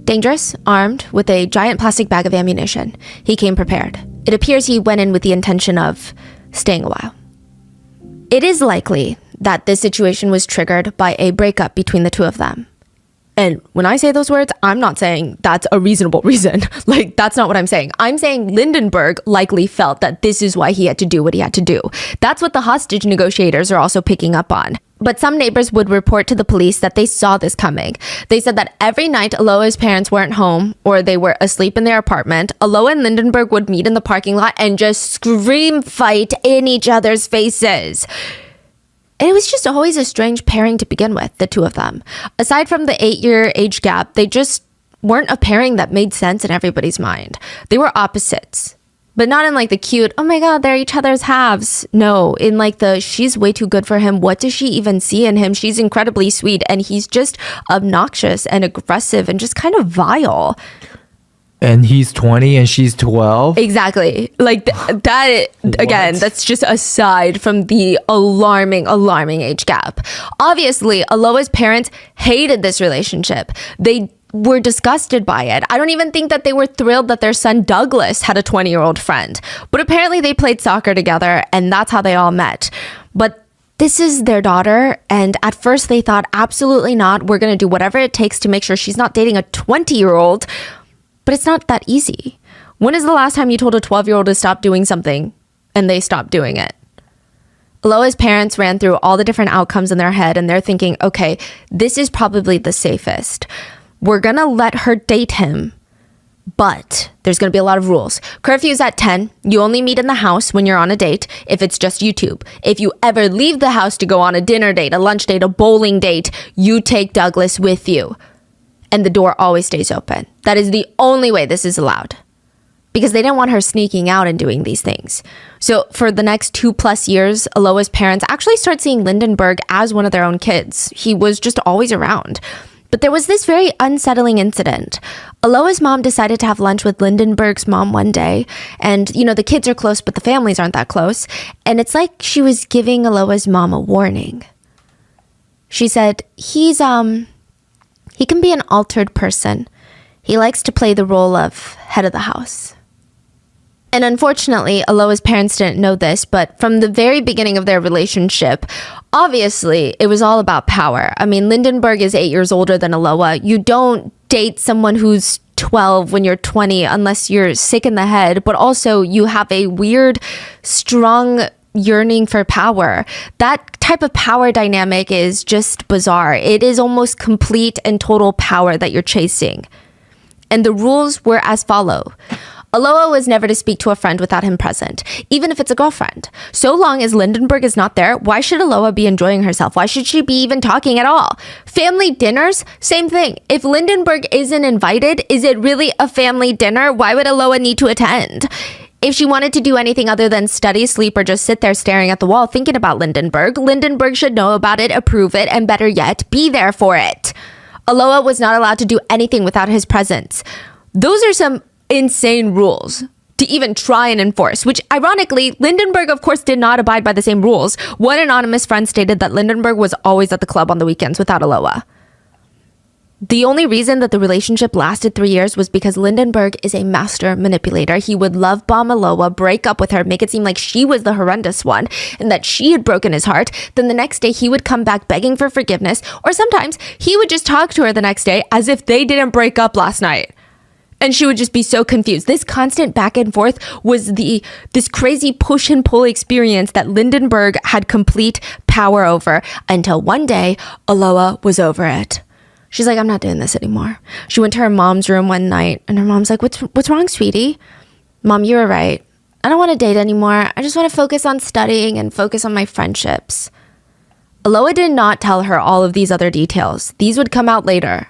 dangerous, armed, with a giant plastic bag of ammunition. He came prepared. It appears he went in with the intention of staying a while. It is likely that this situation was triggered by a breakup between the two of them. And when I say those words, I'm not saying that's a reasonable reason. Like, that's not what I'm saying. I'm saying Lindenberg likely felt that this is why he had to do what he had to do. That's what the hostage negotiators are also picking up on. But some neighbors would report to the police that they saw this coming. They said that every night Aloha's parents weren't home or they were asleep in their apartment, Aloha and Lindenberg would meet in the parking lot and just scream fight in each other's faces. And it was just always a strange pairing to begin with, the two of them. Aside from the 8-year age gap, they just weren't a pairing that made sense in everybody's mind. They were opposites. But not in like the cute, oh my god, they're each other's halves. No, in like the, she's way too good for him. What does she even see in him? She's incredibly sweet and he's just obnoxious and aggressive and just kind of vile. And he's 20 and she's 12? Exactly. Like that, again, that's just aside from the alarming age gap. Obviously, Aloha's parents hated this relationship. They were disgusted by it. I don't even think that they were thrilled that their son Douglas had a 20-year-old friend. But apparently they played soccer together and that's how they all met. But this is their daughter, and at first they thought, absolutely not. We're going to do whatever it takes to make sure she's not dating a 20-year-old. But it's not that easy. When is the last time you told a 12-year-old to stop doing something and they stopped doing it? Aloha's parents ran through all the different outcomes in their head and they're thinking, okay, this is probably the safest. We're going to let her date him, but there's going to be a lot of rules. Curfew's at 10. You only meet in the house when you're on a date if it's just you two. If you ever leave the house to go on a dinner date, a lunch date, a bowling date, you take Douglas with you. And the door always stays open. That is the only way this is allowed. Because they didn't want her sneaking out and doing these things. So for the next 2+ years, Aloha's parents actually start seeing Lindenberg as one of their own kids. He was just always around. But there was this very unsettling incident. Aloha's mom decided to have lunch with Lindenberg's mom one day. And, you know, the kids are close, but the families aren't that close. And it's like she was giving Aloha's mom a warning. She said, he can be an altered person. He likes to play the role of head of the house. And unfortunately, Aloha's parents didn't know this, but from the very beginning of their relationship, obviously, it was all about power. I mean, Lindenberg is 8 years older than Aloha. You don't date someone who's 12 when you're 20 unless you're sick in the head, but also you have a weird, strong yearning for power. That type of power dynamic is just bizarre. It is almost complete and total power that you're chasing. And the rules were as follow. Aloha was never to speak to a friend without him present, even if it's a girlfriend. So long as Lindenberg is not there, why should Aloha be enjoying herself? Why should she be even talking at all? Family dinners, same thing. If Lindenberg isn't invited, is it really a family dinner? Why would Aloha need to attend? If she wanted to do anything other than study, sleep, or just sit there staring at the wall thinking about Lindenberg should know about it, approve it, and better yet, be there for it. Aloha was not allowed to do anything without his presence. Those are some insane rules to even try and enforce, which ironically, Lindenberg of course did not abide by the same rules. One anonymous friend stated that Lindenberg was always at the club on the weekends without Aloha. The only reason that the relationship lasted 3 years was because Lindenberg is a master manipulator. He would love bomb Aloha, break up with her, make it seem like she was the horrendous one and that she had broken his heart. Then the next day he would come back begging for forgiveness, or sometimes he would just talk to her the next day as if they didn't break up last night. And she would just be so confused. This constant back and forth was this crazy push and pull experience that Lindenberg had complete power over until one day Aloha was over it. She's like, I'm not doing this anymore. She went to her mom's room one night and her mom's like, what's wrong, sweetie? Mom, you were right. I don't want to date anymore. I just want to focus on studying and focus on my friendships. Aloha did not tell her all of these other details. These would come out later.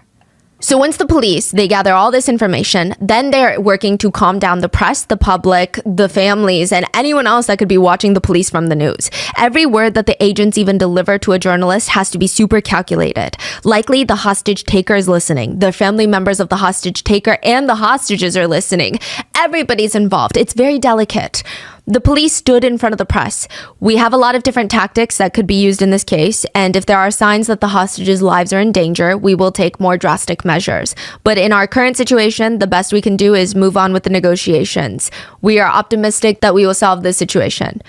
So once the police, they gather all this information, then they're working to calm down the press, the public, the families, and anyone else that could be watching the police from the news. Every word that the agents even deliver to a journalist has to be super calculated. Likely the hostage taker is listening. The family members of the hostage taker and the hostages are listening. Everybody's involved. It's very delicate. The police stood in front of the press. We have a lot of different tactics that could be used in this case, and if there are signs that the hostages' lives are in danger, we will take more drastic measures. But in our current situation, the best we can do is move on with the negotiations. We are optimistic that we will solve this situation.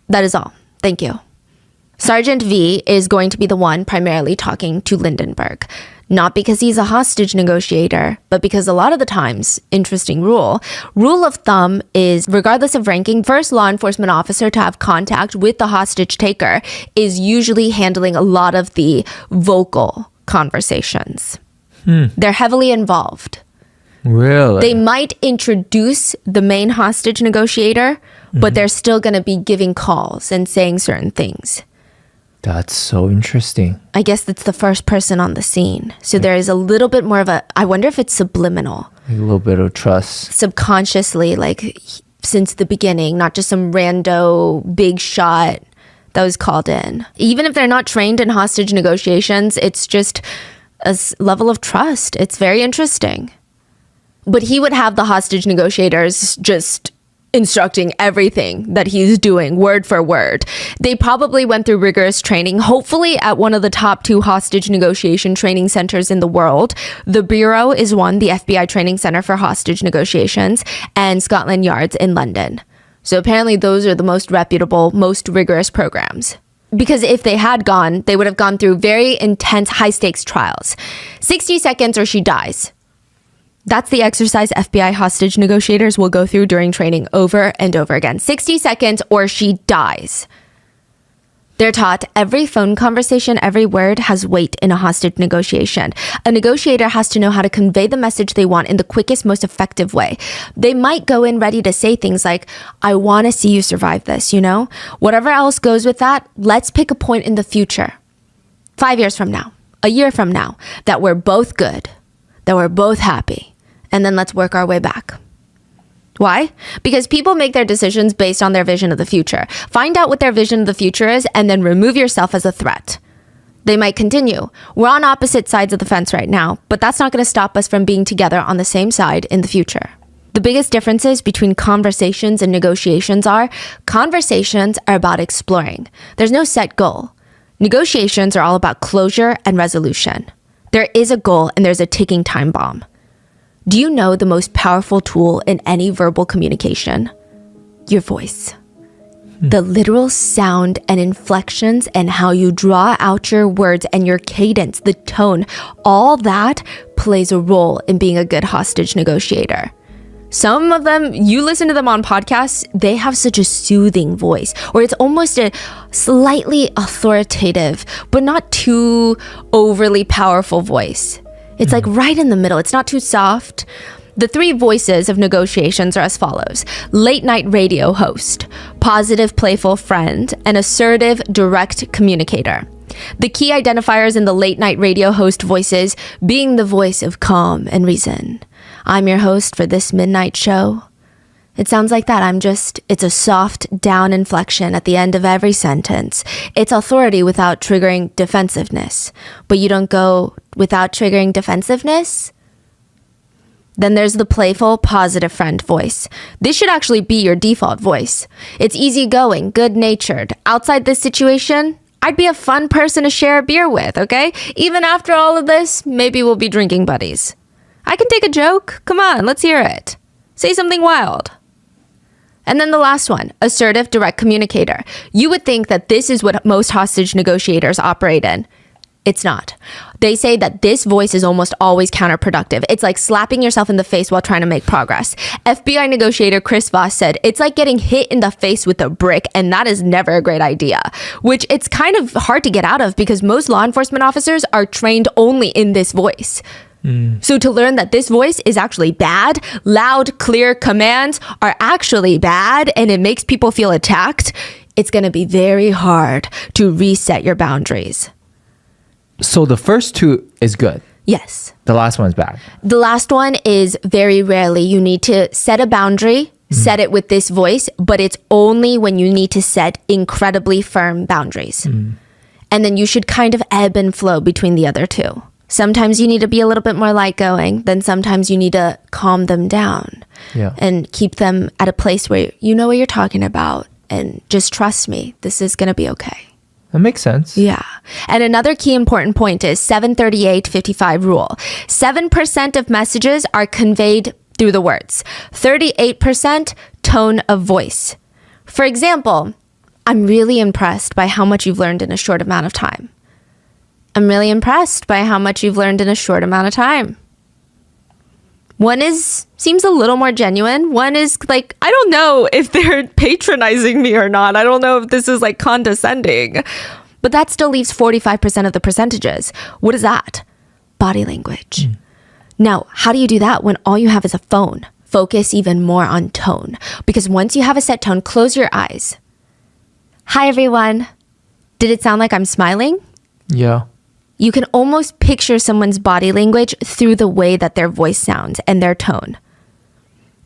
That is all. Thank you. Sergeant V is going to be the one primarily talking to Lindenberg. Not because he's a hostage negotiator, but because a lot of the times, interesting rule of thumb is, regardless of ranking, first law enforcement officer to have contact with the hostage taker is usually handling a lot of the vocal conversations. They're heavily involved. Really? They might introduce the main hostage negotiator, but they're still going to be giving calls and saying certain things. That's so interesting. I guess it's the first person on the scene. So there is a little bit more of I wonder if it's subliminal. A little bit of trust. Subconsciously, like since the beginning, not just some rando big shot that was called in. Even if they're not trained in hostage negotiations, it's just a level of trust. It's very interesting. But he would have the hostage negotiators just instructing everything that he's doing word for word. They probably went through rigorous training, hopefully at one of the top 2 hostage negotiation training centers in the world. The Bureau is one, the FBI Training Center for Hostage Negotiations, and Scotland Yard's in London. So apparently those are the most reputable, most rigorous programs. Because if they had gone, they would have gone through very intense, high-stakes trials. 60 seconds or she dies. That's the exercise FBI hostage negotiators will go through during training over and over again. 60 seconds or she dies. They're taught every phone conversation, every word has weight in a hostage negotiation. A negotiator has to know how to convey the message they want in the quickest, most effective way. They might go in ready to say things like, I want to see you survive this, Whatever else goes with that, let's pick a point in the future. 5 years from now, a year from now, that we're both good, that we're both happy. And then let's work our way back. Why? Because people make their decisions based on their vision of the future. Find out what their vision of the future is and then remove yourself as a threat. They might continue. We're on opposite sides of the fence right now, but that's not going to stop us from being together on the same side in the future. The biggest differences between conversations and negotiations are conversations are about exploring. There's no set goal. Negotiations are all about closure and resolution. There is a goal and there's a ticking time bomb. Do you know the most powerful tool in any verbal communication? Your voice. The literal sound and inflections and how you draw out your words and your cadence, the tone, all that plays a role in being a good hostage negotiator. Some of them, you listen to them on podcasts, they have such a soothing voice, or it's almost a slightly authoritative, but not too overly powerful voice. It's like right in the middle. It's not too soft. The three voices of negotiations are as follows: late night radio host, positive, playful friend, and assertive, direct communicator. The key identifiers in the late night radio host voices being the voice of calm and reason. I'm your host for this midnight show. It sounds like that. It's a soft down inflection at the end of every sentence. It's authority without triggering defensiveness. But you don't go without triggering defensiveness? Then there's the playful, positive friend voice. This should actually be your default voice. It's easygoing, good-natured. Outside this situation, I'd be a fun person to share a beer with, okay? Even after all of this, maybe we'll be drinking buddies. I can take a joke. Come on, let's hear it. Say something wild. And then the last one, assertive, direct communicator. You would think that this is what most hostage negotiators operate in. It's not. They say that this voice is almost always counterproductive. It's like slapping yourself in the face while trying to make progress. FBI negotiator Chris Voss said, it's like getting hit in the face with a brick, and that is never a great idea, which it's kind of hard to get out of because most law enforcement officers are trained only in this voice. So to learn that this voice is actually bad, loud, clear commands are actually bad, and it makes people feel attacked, it's going to be very hard to reset your boundaries. So the first two is good. Yes. The last one is bad. The last one is very rarely you need to set a boundary, set it with this voice, but it's only when you need to set incredibly firm boundaries. And then you should kind of ebb and flow between the other two. Sometimes you need to be a little bit more light-going, then sometimes you need to calm them down and keep them at a place where you know what you're talking about and just trust me, this is going to be okay. That makes sense. Yeah. And another key important point is 738-55 rule. 7% of messages are conveyed through the words. 38% tone of voice. For example, I'm really impressed by how much you've learned in a short amount of time. I'm really impressed by how much you've learned in a short amount of time. One seems a little more genuine. One is like, I don't know if they're patronizing me or not. I don't know if this is like condescending. But that still leaves 45% of the percentages. What is that? Body language. Now, how do you do that when all you have is a phone? Focus even more on tone. Because once you have a set tone, close your eyes. Hi, everyone. Did it sound like I'm smiling? Yeah. You can almost picture someone's body language through the way that their voice sounds and their tone.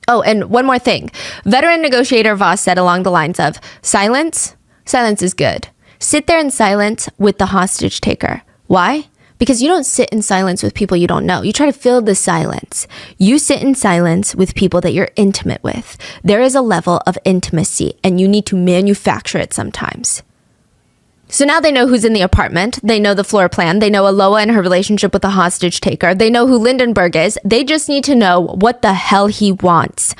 Oh, and one more thing. Veteran negotiator Voss said along the lines of, silence is good. Sit there in silence with the hostage taker. Why? Because you don't sit in silence with people you don't know. You try to fill the silence. You sit in silence with people that you're intimate with. There is a level of intimacy, and you need to manufacture it sometimes. So now they know who's in the apartment. They know the floor plan. They know Aloha and her relationship with the hostage taker. They know who Lindenberg is. They just need to know what the hell he wants.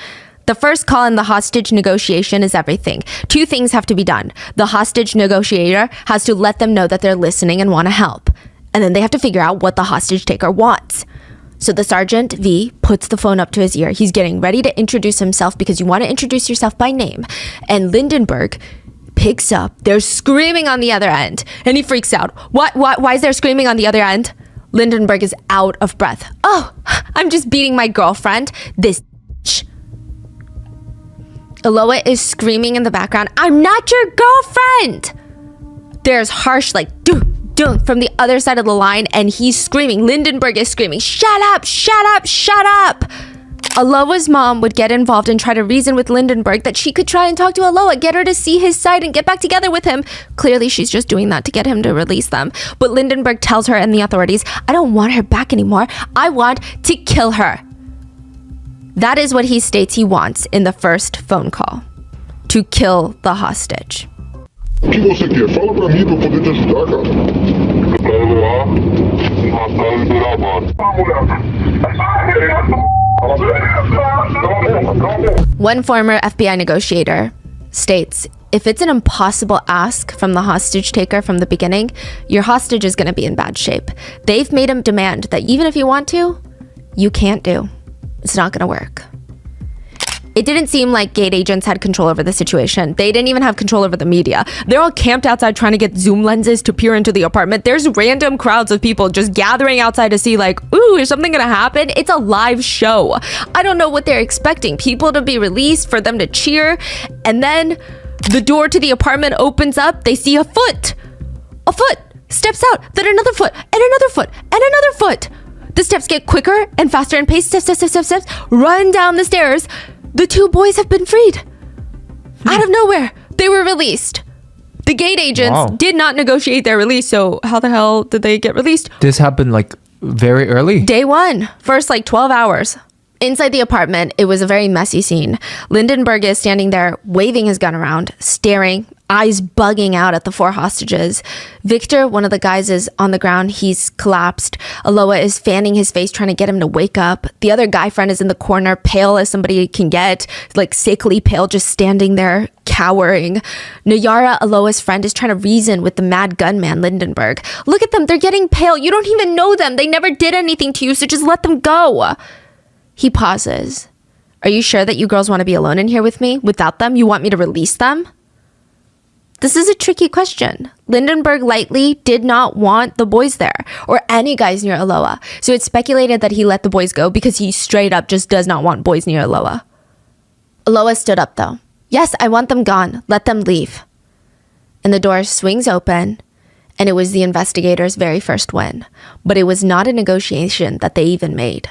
The first call in the hostage negotiation is everything. Two things have to be done. The hostage negotiator has to let them know that they're listening and want to help. And then they have to figure out what the hostage taker wants. So the Sergeant V puts the phone up to his ear. He's getting ready to introduce himself because you want to introduce yourself by name. And Lindenberg picks up. They're screaming on the other end. And he freaks out. Why is there screaming on the other end? Lindenberg is out of breath. Oh, I'm just beating my girlfriend. This bitch. Aloha is screaming in the background. I'm not your girlfriend. There's harsh like, dun, from the other side of the line. And he's screaming. Lindenberg is screaming, shut up, shut up, shut up. Aloha's mom would get involved and try to reason with Lindenberg that she could try and talk to Aloha, get her to see his side and get back together with him. Clearly, she's just doing that to get him to release them. But Lindenberg tells her and the authorities, I don't want her back anymore. I want to kill her. That is what he states he wants in the first phone call. To kill the hostage. O que você quer? Fala pra mim pra eu poder te ajudar, cara. Eu quero lá matar e liberar a moto. One former FBI negotiator states, if it's an impossible ask from the hostage taker from the beginning, your hostage is going to be in bad shape. They've made him demand that even if you want to, you can't do. It's not going to work. It didn't seem like gate agents had control over the situation. They didn't even have control over the media. They're all camped outside trying to get zoom lenses to peer into the apartment. There's random crowds of people just gathering outside to see like, ooh, is something gonna happen? It's a live show. I don't know what they're expecting. People to be released, for them to cheer. And then the door to the apartment opens up. They see a foot. A foot steps out. Then another foot and another foot and another foot. The steps get quicker and faster in pace. Steps. Run down the stairs. The 2 boys have been freed. Out of nowhere, they were released. The gate agents did not negotiate their release, so how the hell did they get released? This happened like very early. Day 1, first like 12 hours. Inside the apartment, it was a very messy scene. Lindenberg is standing there, waving his gun around, staring, eyes bugging out at the 4 hostages. Victor, one of the guys, is on the ground. He's collapsed. Aloha is fanning his face, trying to get him to wake up. The other guy friend is in the corner, pale as somebody can get, like sickly pale, just standing there, cowering. Nayara, Aloha's friend, is trying to reason with the mad gunman, Lindenberg. Look at them. They're getting pale. You don't even know them. They never did anything to you, so just let them go. He pauses. Are you sure that you girls want to be alone in here with me? Without them? You want me to release them? This is a tricky question. Lindenberg likely did not want the boys there or any guys near Aloha. So it's speculated that he let the boys go because he straight up just does not want boys near Aloha. Aloha stood up though. Yes, I want them gone. Let them leave. And the door swings open, and it was the investigators' very first win. But it was not a negotiation that they even made.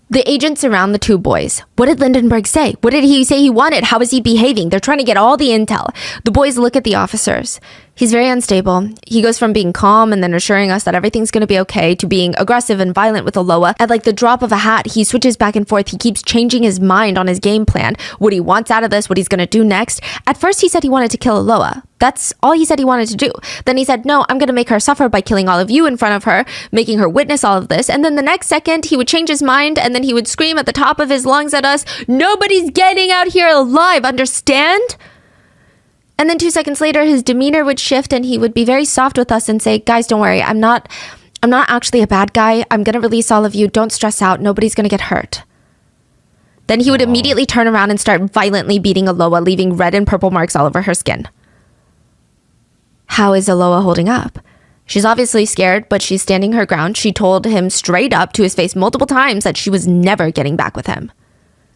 The agents surround the 2 boys. What did Lindenberg say? What did he say he wanted? How is he behaving? They're trying to get all the intel. The boys look at the officers. He's very unstable. He goes from being calm and then assuring us that everything's going to be okay to being aggressive and violent with Aloha. At like the drop of a hat, he switches back and forth. He keeps changing his mind on his game plan, what he wants out of this, what he's going to do next. At first, he said he wanted to kill Aloha. That's all he said he wanted to do. Then he said, no, I'm going to make her suffer by killing all of you in front of her, making her witness all of this. And then the next second, he would change his mind, and then he would scream at the top of his lungs at us, nobody's getting out here alive, understand? And then 2 seconds later, his demeanor would shift, and he would be very soft with us and say, guys, don't worry. I'm not actually a bad guy. I'm going to release all of you. Don't stress out. Nobody's going to get hurt. Then he would immediately turn around and start violently beating Aloha, leaving red and purple marks all over her skin. How is Aloha holding up? She's obviously scared, but she's standing her ground. She told him straight up to his face multiple times that she was never getting back with him.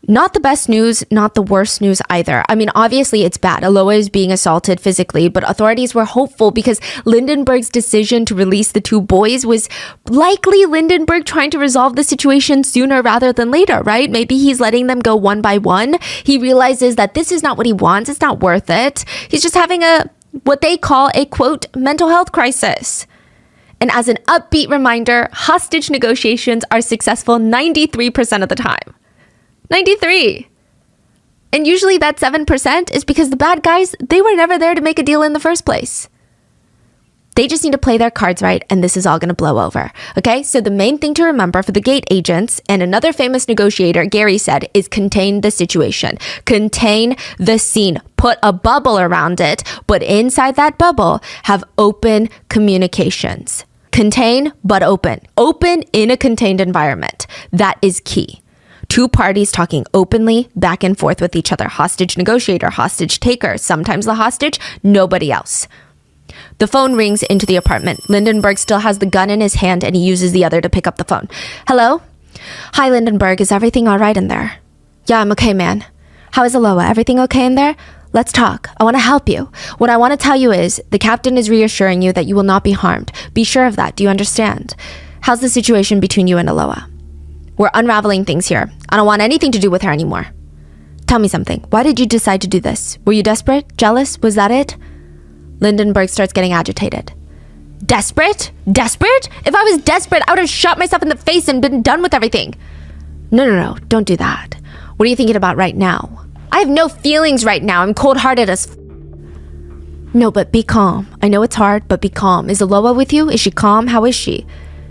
Not the best news, not the worst news either. I mean, obviously it's bad. Aloha is being assaulted physically, but authorities were hopeful because Lindenberg's decision to release the 2 boys was likely Lindenberg trying to resolve the situation sooner rather than later, right? Maybe he's letting them go one by one. He realizes that this is not what he wants. It's not worth it. He's just having what they call a, quote, mental health crisis. And as an upbeat reminder, hostage negotiations are successful 93% of the time. 93. And usually that 7% is because the bad guys, they were never there to make a deal in the first place. They just need to play their cards right, and this is all going to blow over. Okay, so the main thing to remember for the gate agents, and another famous negotiator, Gary, said, is contain the situation. Contain the scene. Put a bubble around it, but inside that bubble, have open communications. Contain, but open. Open in a contained environment. That is key. 2 parties talking openly back and forth with each other. Hostage negotiator, hostage taker, sometimes the hostage, nobody else. The phone rings into the apartment. Lindenberg still has the gun in his hand, and he uses the other to pick up the phone. Hello? Hi, Lindenberg. Is everything all right in there? Yeah, I'm okay, man. How is Aloha? Everything okay in there? Let's talk. I want to help you. What I want to tell you is the captain is reassuring you that you will not be harmed. Be sure of that. Do you understand? How's the situation between you and Aloha? We're unraveling things here. I don't want anything to do with her anymore. Tell me something. Why did you decide to do this? Were you desperate? Jealous? Was that it? Lindenberg starts getting agitated. Desperate? Desperate? If I was desperate, I would have shot myself in the face and been done with everything. No. Don't do that. What are you thinking about right now? I have no feelings right now. I'm cold-hearted as No, but be calm. I know it's hard, but be calm. Is Aloha with you? Is she calm? How is she?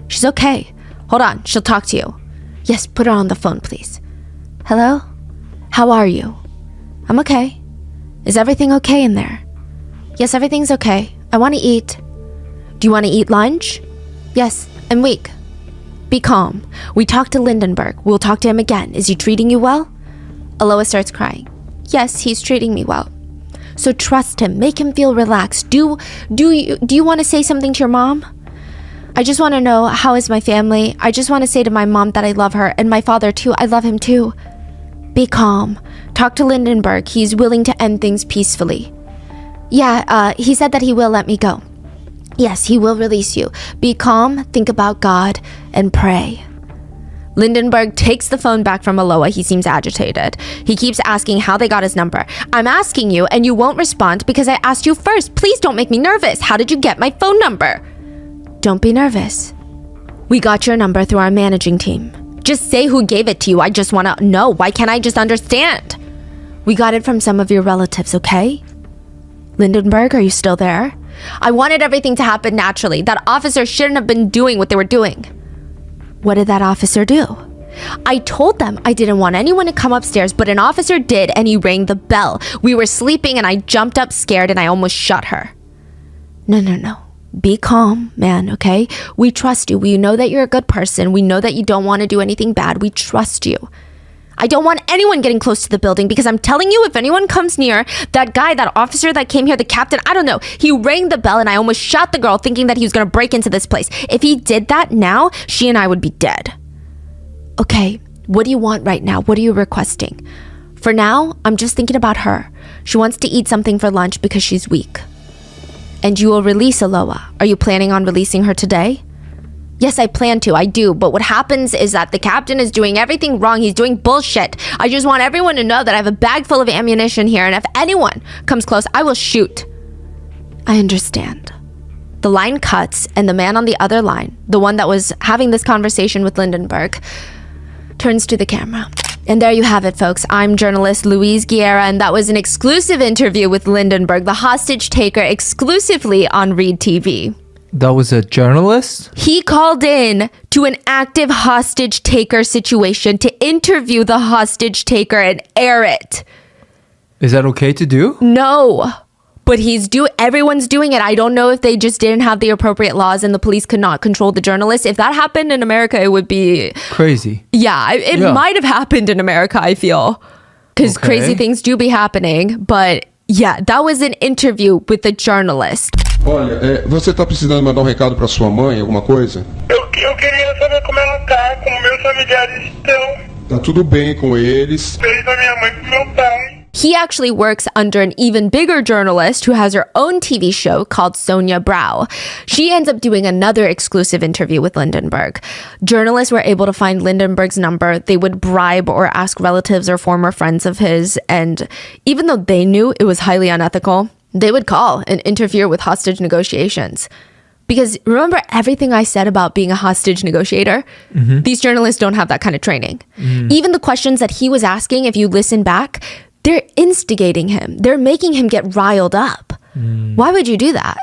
She's okay. Hold on. She'll talk to you. Yes, put her on the phone, please. Hello? How are you? I'm okay. Is everything okay in there? Yes, everything's okay. I want to eat. Do you want to eat lunch? Yes, I'm weak. Be calm. We talked to Lindenberg. We'll talk to him again. Is he treating you well? Aloha starts crying. Yes, he's treating me well. So trust him. Make him feel relaxed. Do you want to say something to your mom? I just want to know, how is my family? I just want to say to my mom that I love her, and my father too. I love him too. Be calm. Talk to Lindenberg. He's willing to end things peacefully. Yeah, he said that he will let me go. Yes, he will release you. Be calm, think about God, and pray. Lindenberg takes the phone back from Aloha. He seems agitated. He keeps asking how they got his number. I'm asking you, and you won't respond because I asked you first. Please don't make me nervous. How did you get my phone number? Don't be nervous. We got your number through our managing team. Just say who gave it to you. I just want to know. Why can't I just understand? We got it from some of your relatives, okay? Lindenberg, are you still there? I wanted everything to happen naturally. That officer shouldn't have been doing what they were doing. What did that officer do? I told them I didn't want anyone to come upstairs, but an officer did, and he rang the bell. We were sleeping, and I jumped up scared, and I almost shot her. No. Be calm, man, okay? We trust you. We know that you're a good person. We know that you don't want to do anything bad. We trust you. I don't want anyone getting close to the building because I'm telling you, if anyone comes near, that guy, that officer that came here, the captain, I don't know, he rang the bell and I almost shot the girl thinking that he was going to break into this place. If he did that now, she and I would be dead. Okay, what do you want right now? What are you requesting? For now, I'm just thinking about her. She wants to eat something for lunch because she's weak. And you will release Aloha. Are you planning on releasing her today? Yes, I plan to. I do. But what happens is that the captain is doing everything wrong. He's doing bullshit. I just want everyone to know that I have a bag full of ammunition here, and if anyone comes close, I will shoot. I understand. The line cuts, and the man on the other line, the one that was having this conversation with Lindenberg, turns to the camera. And there you have it, folks. I'm journalist Louise Guerra, and that was an exclusive interview with Lindenberg, the hostage taker, exclusively on Read TV. That was a journalist? He called in to an active hostage taker situation to interview the hostage taker and air it. Is that okay to do? No, but everyone's doing it. I don't know if they just didn't have the appropriate laws and the police could not control the journalists. If that happened in America, it would be crazy. Yeah, it might have happened in America, I feel. Because crazy things do be happening. But yeah, that was an interview with a journalist. Olha, você tá precisando mandar recado pra sua mãe, alguma coisa? Eu queria saber como ela tá, como meus familiares estão. Tá tudo bem com eles. Beijo da minha mãe e do meu pai. He actually works under an even bigger journalist who has her own TV show called Sonia Brau. She ends up doing another exclusive interview with Lindenberg. Journalists were able to find Lindenberg's number. They would bribe or ask relatives or former friends of his, and even though they knew it was highly unethical, they would call and interfere with hostage negotiations. Because remember everything I said about being a hostage negotiator? Mm-hmm. These journalists don't have that kind of training. Mm. Even the questions that he was asking, if you listen back, they're instigating him. They're making him get riled up. Mm. Why would you do that?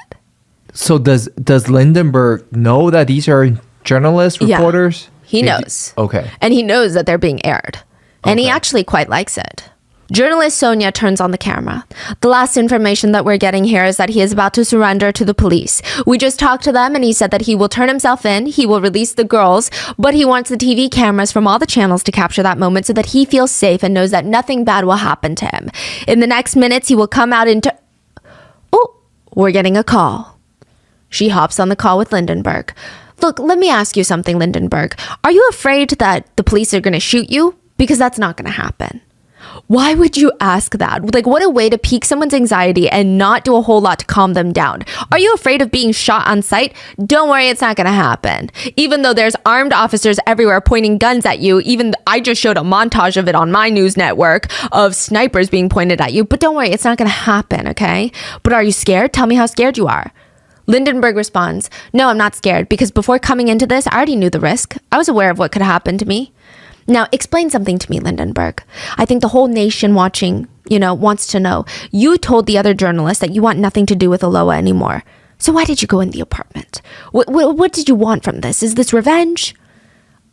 So does Lindenberg know that these are journalists, reporters? Yeah, he knows. Okay. And he knows that they're being aired. And he actually quite likes it. Journalist Sonia turns on the camera. The last information that we're getting here is that he is about to surrender to the police. We just talked to them and he said that he will turn himself in, he will release the girls, but he wants the TV cameras from all the channels to capture that moment so that he feels safe and knows that nothing bad will happen to him. In the next minutes, he will come out into... Oh, we're getting a call. She hops on the call with Lindenberg. Look, let me ask you something, Lindenberg. Are you afraid that the police are going to shoot you? Because that's not going to happen. Why would you ask that? Like, what a way to pique someone's anxiety and not do a whole lot to calm them down. Are you afraid of being shot on sight? Don't worry, it's not going to happen. Even though there's armed officers everywhere pointing guns at you, I just showed a montage of it on my news network of snipers being pointed at you. But don't worry, it's not going to happen, okay? But are you scared? Tell me how scared you are. Lindenberg responds, no, I'm not scared because before coming into this, I already knew the risk. I was aware of what could happen to me. Now, explain something to me, Lindenberg. I think the whole nation watching, wants to know. You told the other journalist that you want nothing to do with Aloha anymore. So why did you go in the apartment? What did you want from this? Is this revenge?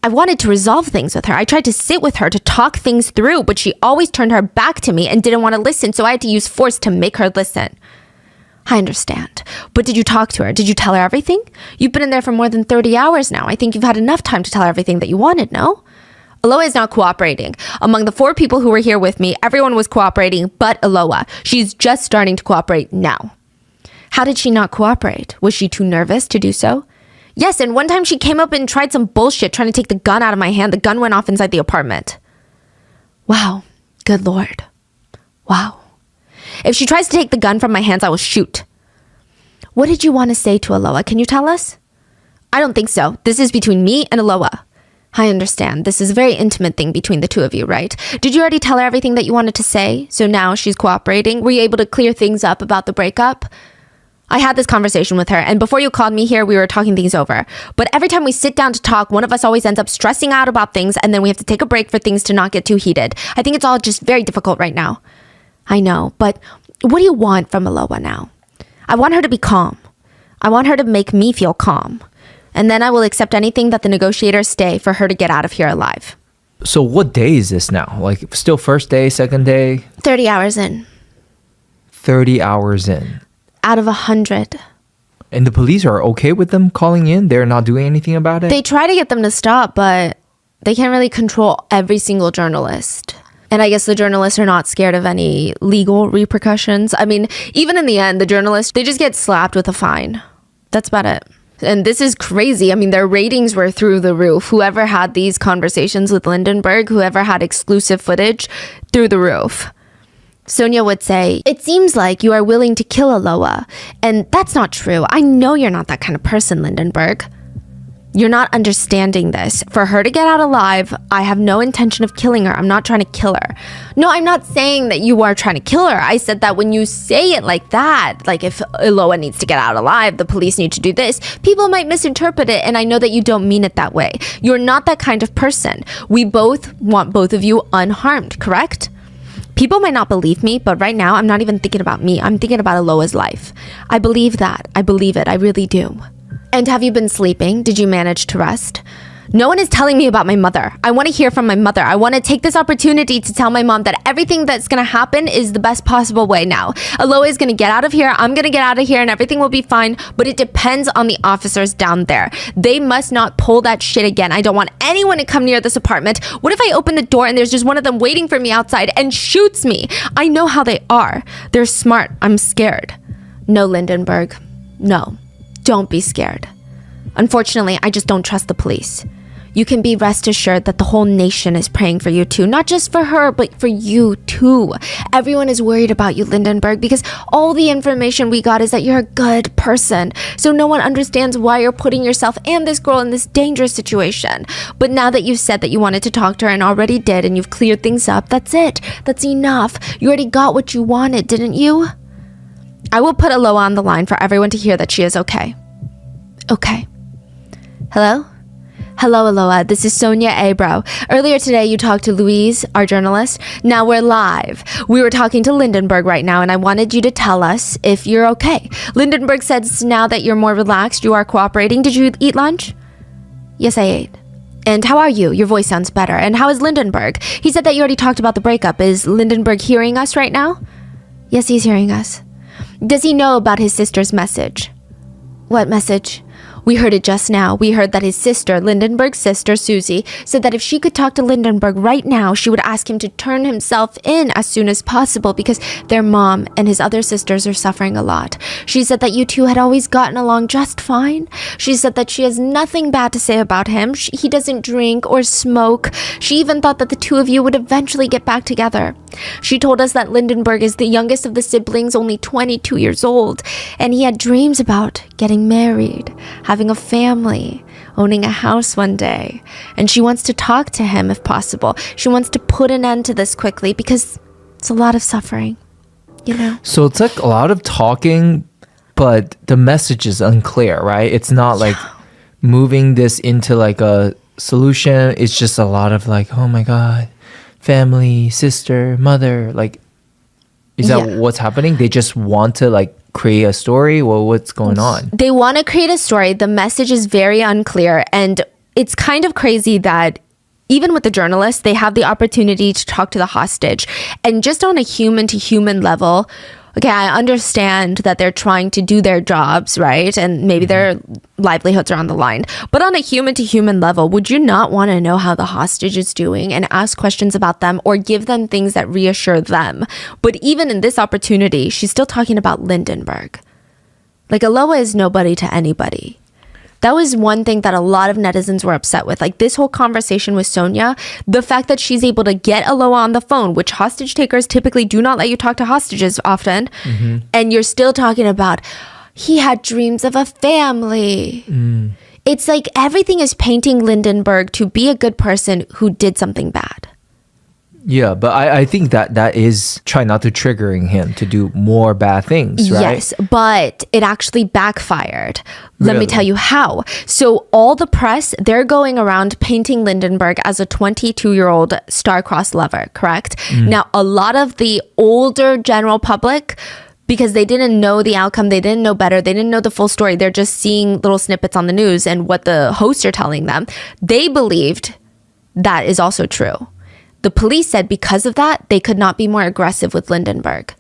I wanted to resolve things with her. I tried to sit with her to talk things through, but she always turned her back to me and didn't want to listen, so I had to use force to make her listen. I understand. But did you talk to her? Did you tell her everything? You've been in there for more than 30 hours now. I think you've had enough time to tell her everything that you wanted, no? Aloha is not cooperating. Among the 4 people who were here with me, everyone was cooperating but Aloha. She's just starting to cooperate now. How did she not cooperate? Was she too nervous to do so? Yes, and one time she came up and tried some bullshit trying to take the gun out of my hand. The gun went off inside the apartment. Wow. Good Lord. Wow. If she tries to take the gun from my hands, I will shoot. What did you want to say to Aloha? Can you tell us? I don't think so. This is between me and Aloha. I understand. This is a very intimate thing between the two of you, right? Did you already tell her everything that you wanted to say? So now she's cooperating. Were you able to clear things up about the breakup? I had this conversation with her, and before you called me here, we were talking things over. But every time we sit down to talk, one of us always ends up stressing out about things, and then we have to take a break for things to not get too heated. I think it's all just very difficult right now. I know, but what do you want from Aloha now? I want her to be calm. I want her to make me feel calm. And then I will accept anything that the negotiators say for her to get out of here alive. So what day is this now? Like still first day, second day? 30 hours in. 30 hours in. Out of 100. And the police are okay with them calling in? They're not doing anything about it? They try to get them to stop, but they can't really control every single journalist. And I guess the journalists are not scared of any legal repercussions. I mean, even in the end, the journalists, they just get slapped with a fine. That's about it. And this is crazy. I mean, their ratings were through the roof. Whoever had these conversations with Lindenberg, whoever had exclusive footage, through the roof. Sonia would say, it seems like you are willing to kill Aloha. And that's not true. I know you're not that kind of person, Lindenberg. You're not understanding this. For her to get out alive, I have no intention of killing her. I'm not trying to kill her. No, I'm not saying that you are trying to kill her. I said that when you say it like that, like if Aloha needs to get out alive, the police need to do this, people might misinterpret it, and I know that you don't mean it that way. You're not that kind of person. We both want both of you unharmed, correct? People might not believe me, but right now I'm not even thinking about me. I'm thinking about Aloha's life. I believe that. I believe it. I really do. And have you been sleeping? Did you manage to rest? No one is telling me about my mother. I want to hear from my mother. I want to take this opportunity to tell my mom that everything that's going to happen is the best possible way now. Aloha is going to get out of here. I'm going to get out of here and everything will be fine. But it depends on the officers down there. They must not pull that shit again. I don't want anyone to come near this apartment. What if I open the door and there's just one of them waiting for me outside and shoots me? I know how they are. They're smart. I'm scared. No, Lindenberg. No. Don't be scared. Unfortunately, I just don't trust the police. You can be rest assured that the whole nation is praying for you too. Not just for her, but for you too. Everyone is worried about you, Lindenberg, because all the information we got is that you're a good person. So no one understands why you're putting yourself and this girl in this dangerous situation. But now that you've said that you wanted to talk to her and already did, and you've cleared things up, that's it. That's enough. You already got what you wanted, didn't you? I will put Aloha on the line for everyone to hear that she is okay. Okay. Hello? Hello, Aloha. This is Sonia Abro. Earlier today, you talked to Louise, our journalist. Now we're live. We were talking to Lindenberg right now, and I wanted you to tell us if you're okay. Lindenberg says now that you're more relaxed, you are cooperating. Did you eat lunch? Yes, I ate. And how are you? Your voice sounds better. And how is Lindenberg? He said that you already talked about the breakup. Is Lindenberg hearing us right now? Yes, he's hearing us. Does he know about his sister's message? What message? We heard it just now. We heard that his sister, Lindenberg's sister, Susie, said that if she could talk to Lindenberg right now, she would ask him to turn himself in as soon as possible because their mom and his other sisters are suffering a lot. She said that you two had always gotten along just fine. She said that she has nothing bad to say about him. He doesn't drink or smoke. She even thought that the two of you would eventually get back together. She told us that Lindenberg is the youngest of the siblings, only 22 years old, and he had dreams about getting married, having a family, owning a house one day. And she wants to talk to him if possible. She wants to put an end to this quickly because it's a lot of suffering, you know? So it's like a lot of talking, but the message is unclear, right? It's not like moving this into like a solution. It's just a lot of like, oh my God, family, sister, mother. Like, is that what's happening? They just want to like create a story? Well, what's going on? They want to create a story. The message is very unclear. And it's kind of crazy that even with the journalists, they have the opportunity to talk to the hostage. And just on a human to human level, okay, I understand that they're trying to do their jobs, right? And maybe their livelihoods are on the line. But on a human to human level, would you not want to know how the hostage is doing and ask questions about them or give them things that reassure them? But even in this opportunity, she's still talking about Lindenberg. Like, Aloha is nobody to anybody. That was one thing that a lot of netizens were upset with. Like, this whole conversation with Sonia, the fact that she's able to get Aloha on the phone, which hostage takers typically do not let you talk to hostages often, and you're still talking about, he had dreams of a family. It's like everything is painting Lindenberg to be a good person who did something bad. Yeah, but I think that is trying not to triggering him to do more bad things, right? Yes, but it actually backfired. Let me Really? tell you how. So all the press, they're going around painting Lindenberg as a 22-year-old star-crossed lover, correct? Now, a lot of the older general public, because they didn't know the outcome, they didn't know better, they didn't know the full story, they're just seeing little snippets on the news and what the hosts are telling them. They believed that is also true. The police said because of that, they could not be more aggressive with Lindenberg.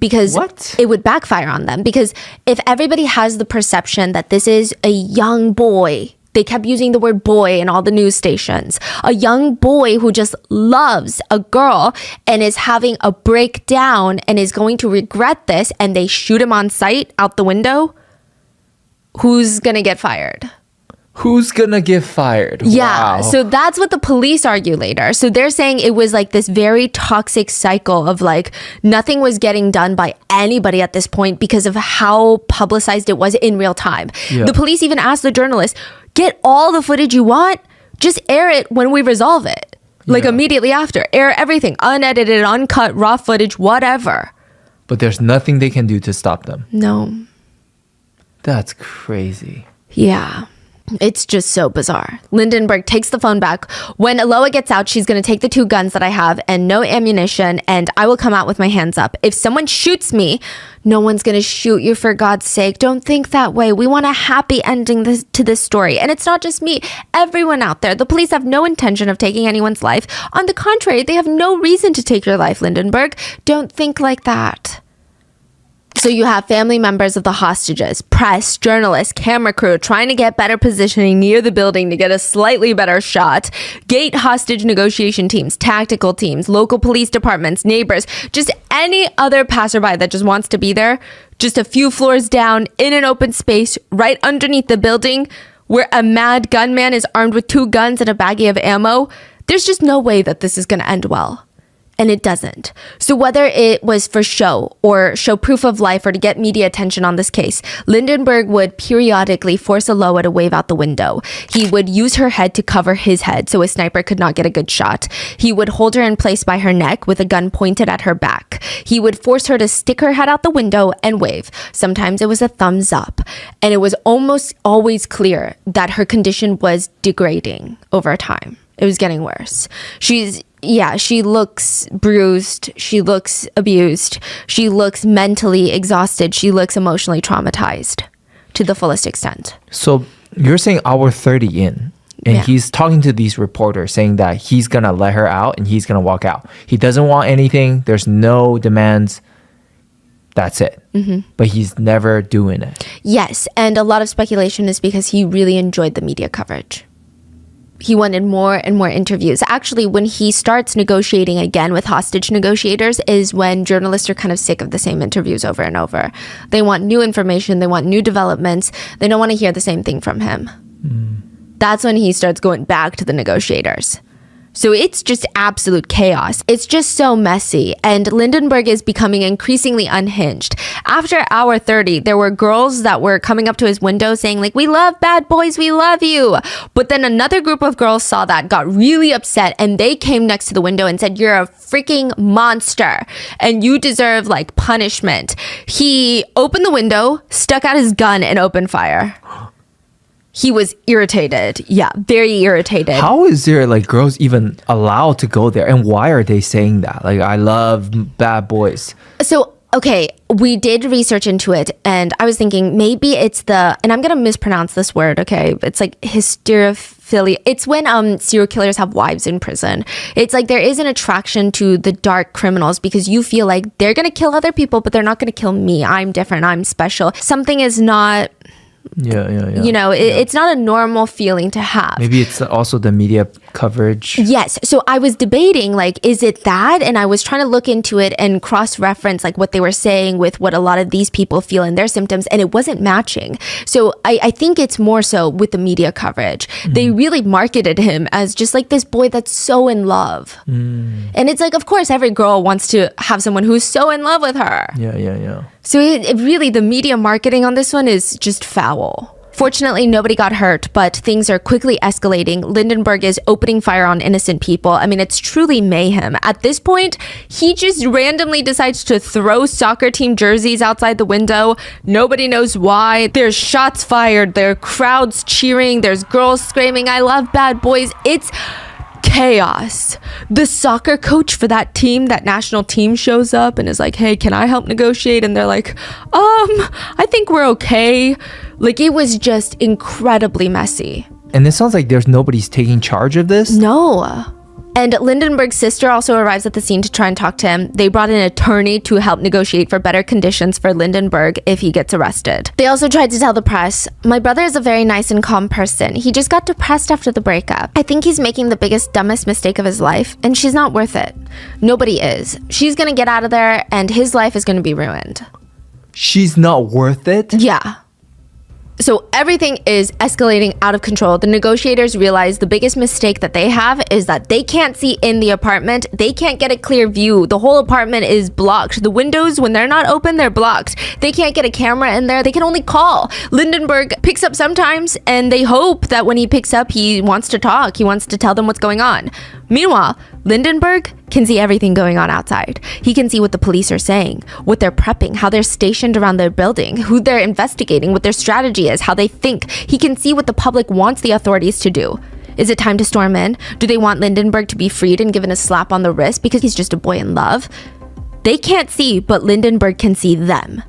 Because What? it would backfire on them. Because if everybody has the perception that this is a young boy, they kept using the word boy in all the news stations, a young boy who just loves a girl and is having a breakdown and is going to regret this, and they shoot him on sight out the window, who's going to get fired? Who's gonna get fired? Yeah, Wow. so that's what the police argue later. So they're saying it was like this very toxic cycle of like nothing was getting done by anybody at this point because of how publicized it was in real time. Yeah. The police even asked the journalist, get all the footage you want, just air it when we resolve it. Like Yeah. immediately after. Air everything, unedited, uncut, raw footage, whatever. But there's nothing they can do to stop them. No. That's crazy. Yeah. It's just so bizarre. Lindenberg takes the phone back. When Aloha gets out, she's going to take the 2 guns that I have and no ammunition, and I will come out with my hands up. If someone shoots me, no one's going to shoot you, for God's sake. Don't think that way. We want a happy ending to this story. And it's not just me. Everyone out there. The police have no intention of taking anyone's life. On the contrary, they have no reason to take your life, Lindenberg. Don't think like that. So you have family members of the hostages, press, journalists, camera crew trying to get better positioning near the building to get a slightly better shot. Gate hostage negotiation teams, tactical teams, local police departments, neighbors, just any other passerby that just wants to be there. Just a few floors down in an open space right underneath the building where a mad gunman is armed with 2 guns and a baggie of ammo. There's just no way that this is going to end well. And it doesn't. So whether it was for show or show proof of life or to get media attention on this case, Lindenberg would periodically force Aloha to wave out the window. He would use her head to cover his head so a sniper could not get a good shot. He would hold her in place by her neck with a gun pointed at her back. He would force her to stick her head out the window and wave. Sometimes it was a thumbs up. And it was almost always clear that her condition was degrading over time. It was getting worse. She looks bruised. She looks abused. She looks mentally exhausted. She looks emotionally traumatized to the fullest extent. So you're saying hour 30 in, and Yeah. he's talking to these reporters saying that he's going to let her out and he's going to walk out. He doesn't want anything. There's no demands. That's it. But he's never doing it. Yes, and a lot of speculation is because he really enjoyed the media coverage. He wanted more and more interviews. Actually, when he starts negotiating again with hostage negotiators is when journalists are kind of sick of the same interviews over and over. They want new information. They want new developments. They don't want to hear the same thing from him. That's when he starts going back to the negotiators. So it's just absolute chaos. It's just so messy. And Lindenberg is becoming increasingly unhinged. After hour 30, there were girls that were coming up to his window saying like, we love bad boys, we love you. But then another group of girls saw that, got really upset, and they came next to the window and said, you're a freaking monster and you deserve like punishment. He opened the window, stuck out his gun, and opened fire. He was irritated. Yeah, very irritated. How is there like girls even allowed to go there? And why are they saying that? Like, I love bad boys. So Okay, we did research into it, and I was thinking maybe it's and I'm gonna mispronounce this word, okay? It's like hysterophilia. It's when serial killers have wives in prison. It's like there is an attraction to the dark criminals because you feel like they're gonna kill other people, but they're not gonna kill me. I'm different. I'm special. Something is not... Yeah. You know, it's not a normal feeling to have. Maybe it's also the media coverage. Yes. So I was debating, like, is it that? And I was trying to look into it and cross-reference, like, what they were saying with what a lot of these people feel in their symptoms, and it wasn't matching. So I think it's more so with the media coverage. They really marketed him as just, like, this boy that's so in love. And it's like, of course, every girl wants to have someone who's so in love with her. Yeah. So it really, the media marketing on this one is just foul. Fortunately, nobody got hurt, but things are quickly escalating. Lindenberg is opening fire on innocent people. I mean, it's truly mayhem. At this point, he just randomly decides to throw soccer team jerseys outside the window. Nobody knows why. There's shots fired. There are crowds cheering. There's girls screaming, "I love bad boys." It's chaos. The soccer coach for that team, that national team, shows up and is like, "Hey, can I help negotiate?" And they're like, I think we're okay. Like, it was just incredibly messy. And it sounds like there's nobody's taking charge of this. No. And Lindenberg's sister also arrives at the scene to try and talk to him. They brought an attorney to help negotiate for better conditions for Lindenberg if he gets arrested. They also tried to tell the press, "My brother is a very nice and calm person. He just got depressed after the breakup. I think he's making the biggest, dumbest mistake of his life, and she's not worth it. Nobody is. She's gonna get out of there, and his life is gonna be ruined." She's not worth it? Yeah. So everything is escalating out of control. The negotiators realize the biggest mistake that they have is that they can't see in the apartment. They can't get a clear view. The whole apartment is blocked. The windows, when they're not open, they're blocked. They can't get a camera in there. They can only call. Lindenberg picks up sometimes, and they hope that when he picks up, he wants to talk. He wants to tell them what's going on. Meanwhile, Lindenberg can see everything going on outside. He can see what the police are saying, what they're prepping, how they're stationed around their building, who they're investigating, what their strategy is, how they think. He can see what the public wants the authorities to do. Is it time to storm in? Do they want Lindenberg to be freed and given a slap on the wrist because he's just a boy in love? They can't see, but Lindenberg can see them.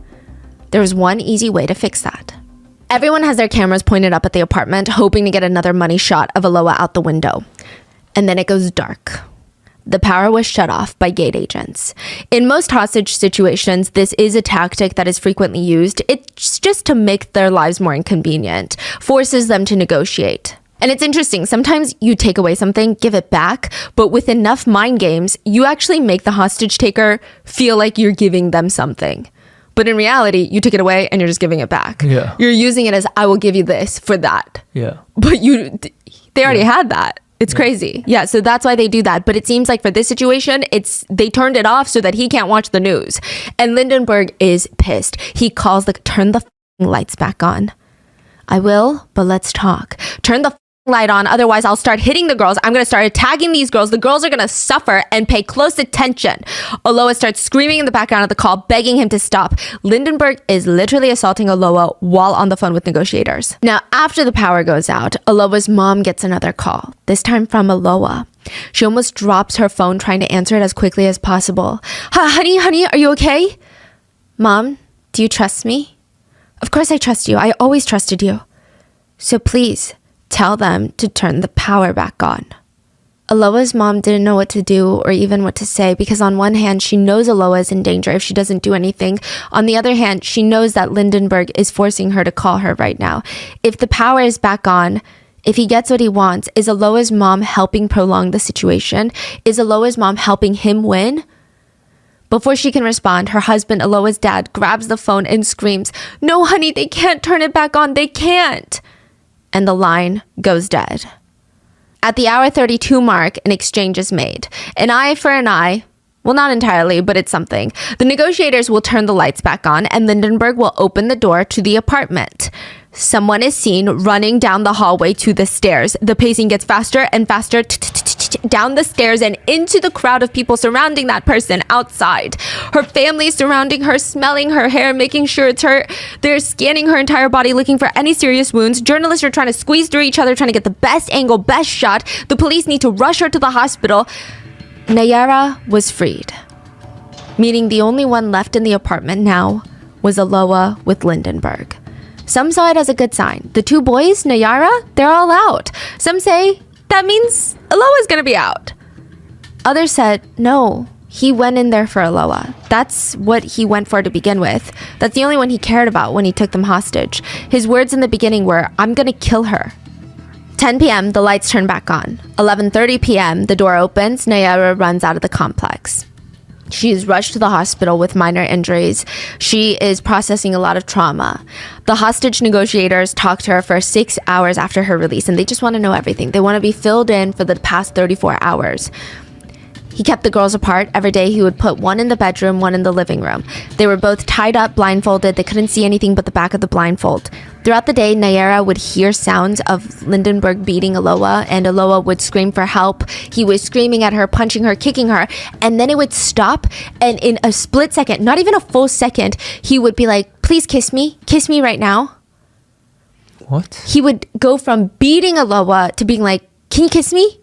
There's one easy way to fix that. Everyone has their cameras pointed up at the apartment, hoping to get another money shot of Aloha out the window. And then it goes dark. The power was shut off by gate agents. In most hostage situations, this is a tactic that is frequently used. It's just to make their lives more inconvenient, forces them to negotiate. And it's interesting, sometimes you take away something, give it back, but with enough mind games, you actually make the hostage taker feel like you're giving them something. But in reality, you took it away and you're just giving it back. Yeah. You're using it as, "I will give you this for that." Yeah. But they already had that. It's crazy. Yeah, so that's why they do that. But it seems like for this situation, they turned it off so that he can't watch the news. And Lindenberg is pissed. He calls turn the lights back on. "I will, but let's talk. Turn the light on, otherwise I'll start hitting the girls. I'm going to start attacking these girls. The girls are going to suffer, and pay close attention." Aloha starts screaming in the background of the call, begging him to stop. Lindenberg is literally assaulting Aloha while on the phone with negotiators. Now, after the power goes out, Aloha's mom gets another call, this time from Aloha. She almost drops her phone trying to answer it as quickly as possible. Honey, are you okay?" "Mom, do you trust me?" "Of course I trust you. I always trusted you." "So please, tell them to turn the power back on." Aloha's mom didn't know what to do or even what to say because on one hand, she knows Aloha is in danger if she doesn't do anything. On the other hand, she knows that Lindenberg is forcing her to call her right now. If the power is back on, if he gets what he wants, is Aloha's mom helping prolong the situation? Is Aloha's mom helping him win? Before she can respond, her husband, Aloha's dad, grabs the phone and screams, "No, honey, they can't turn it back on. They can't." And the line goes dead. At the hour 32 mark, an exchange is made. An eye for an eye. Well, not entirely, but it's something. The negotiators will turn the lights back on, and Lindenberg will open the door to the apartment. Someone is seen running down the hallway to the stairs. The pacing gets faster and faster down the stairs and into the crowd of people surrounding that person outside. Her family is surrounding her, smelling her hair, making sure it's her. They're scanning her entire body, looking for any serious wounds. Journalists are trying to squeeze through each other, trying to get the best angle, best shot. The police need to rush her to the hospital. Nayara was freed. meaning the only one left in the apartment now was Aloha with Lindenberg. Some saw it as a good sign. The two boys, Nayara, they're all out. Some say that means Aloha's gonna be out. Others said, no, he went in there for Aloha. That's what he went for to begin with. That's the only one he cared about when he took them hostage. His words in the beginning were, I'm gonna kill her. 10 p.m., the lights turn back on. 11:30 p.m., the door opens. Nayara runs out of the complex. She is rushed to the hospital with minor injuries. She is processing a lot of trauma. The hostage negotiators talk to her for 6 hours after her release, and they just want to know everything. They want to be filled in for the past 34 hours. He kept the girls apart. Every day he would put one in the bedroom, one in the living room. They were both tied up, blindfolded. They couldn't see anything but the back of the blindfold. Throughout the day, Nayara would hear sounds of Lindenberg beating Aloha, and Aloha would scream for help. He was screaming at her, punching her, kicking her, and then it would stop, and in a split second, not even a full second, he would be like, please kiss me right now. What? He would go from beating Aloha to being like, can you kiss me?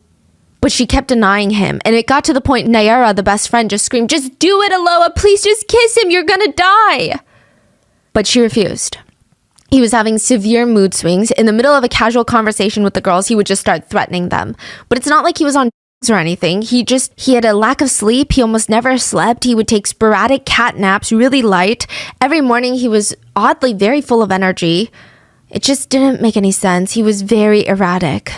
But she kept denying him. And it got to the point Nayara, the best friend, just screamed, just do it, Aloha. Please just kiss him. You're gonna die. But she refused. He was having severe mood swings. In the middle of a casual conversation with the girls, he would just start threatening them. But it's not like he was on drugs or anything. He had a lack of sleep. He almost never slept. He would take sporadic cat naps, really light. Every morning he was oddly very full of energy. It just didn't make any sense. He was very erratic.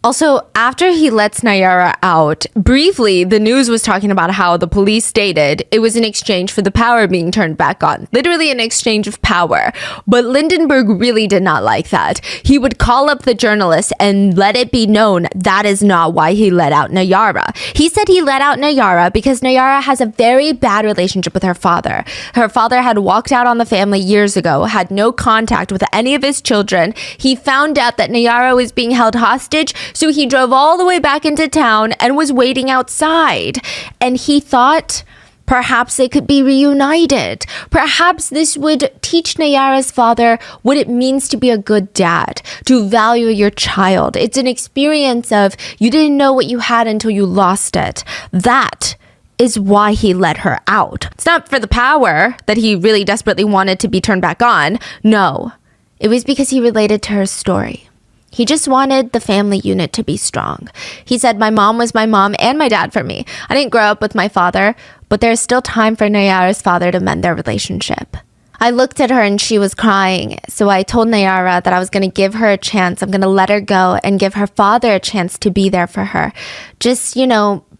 Also, after he lets Nayara out, briefly, the news was talking about how the police stated it was in exchange for the power being turned back on. Literally an exchange of power. But Lindenberg really did not like that. He would call up the journalist and let it be known that is not why he let out Nayara. He said he let out Nayara because Nayara has a very bad relationship with her father. Her father had walked out on the family years ago, had no contact with any of his children. He found out that Nayara was being held hostage, so he drove all the way back into town and was waiting outside. And he thought perhaps they could be reunited. Perhaps this would teach Nayara's father what it means to be a good dad, to value your child. It's an experience of you didn't know what you had until you lost it. That is why he let her out. It's not for the power that he really desperately wanted to be turned back on. No, it was because he related to her story. He just wanted the family unit to be strong. He said, my mom was my mom and my dad for me. I didn't grow up with my father, but there's still time for Nayara's father to mend their relationship. I looked at her and she was crying. So I told Nayara that I was going to give her a chance. I'm going to let her go and give her father a chance to be there for her. Just,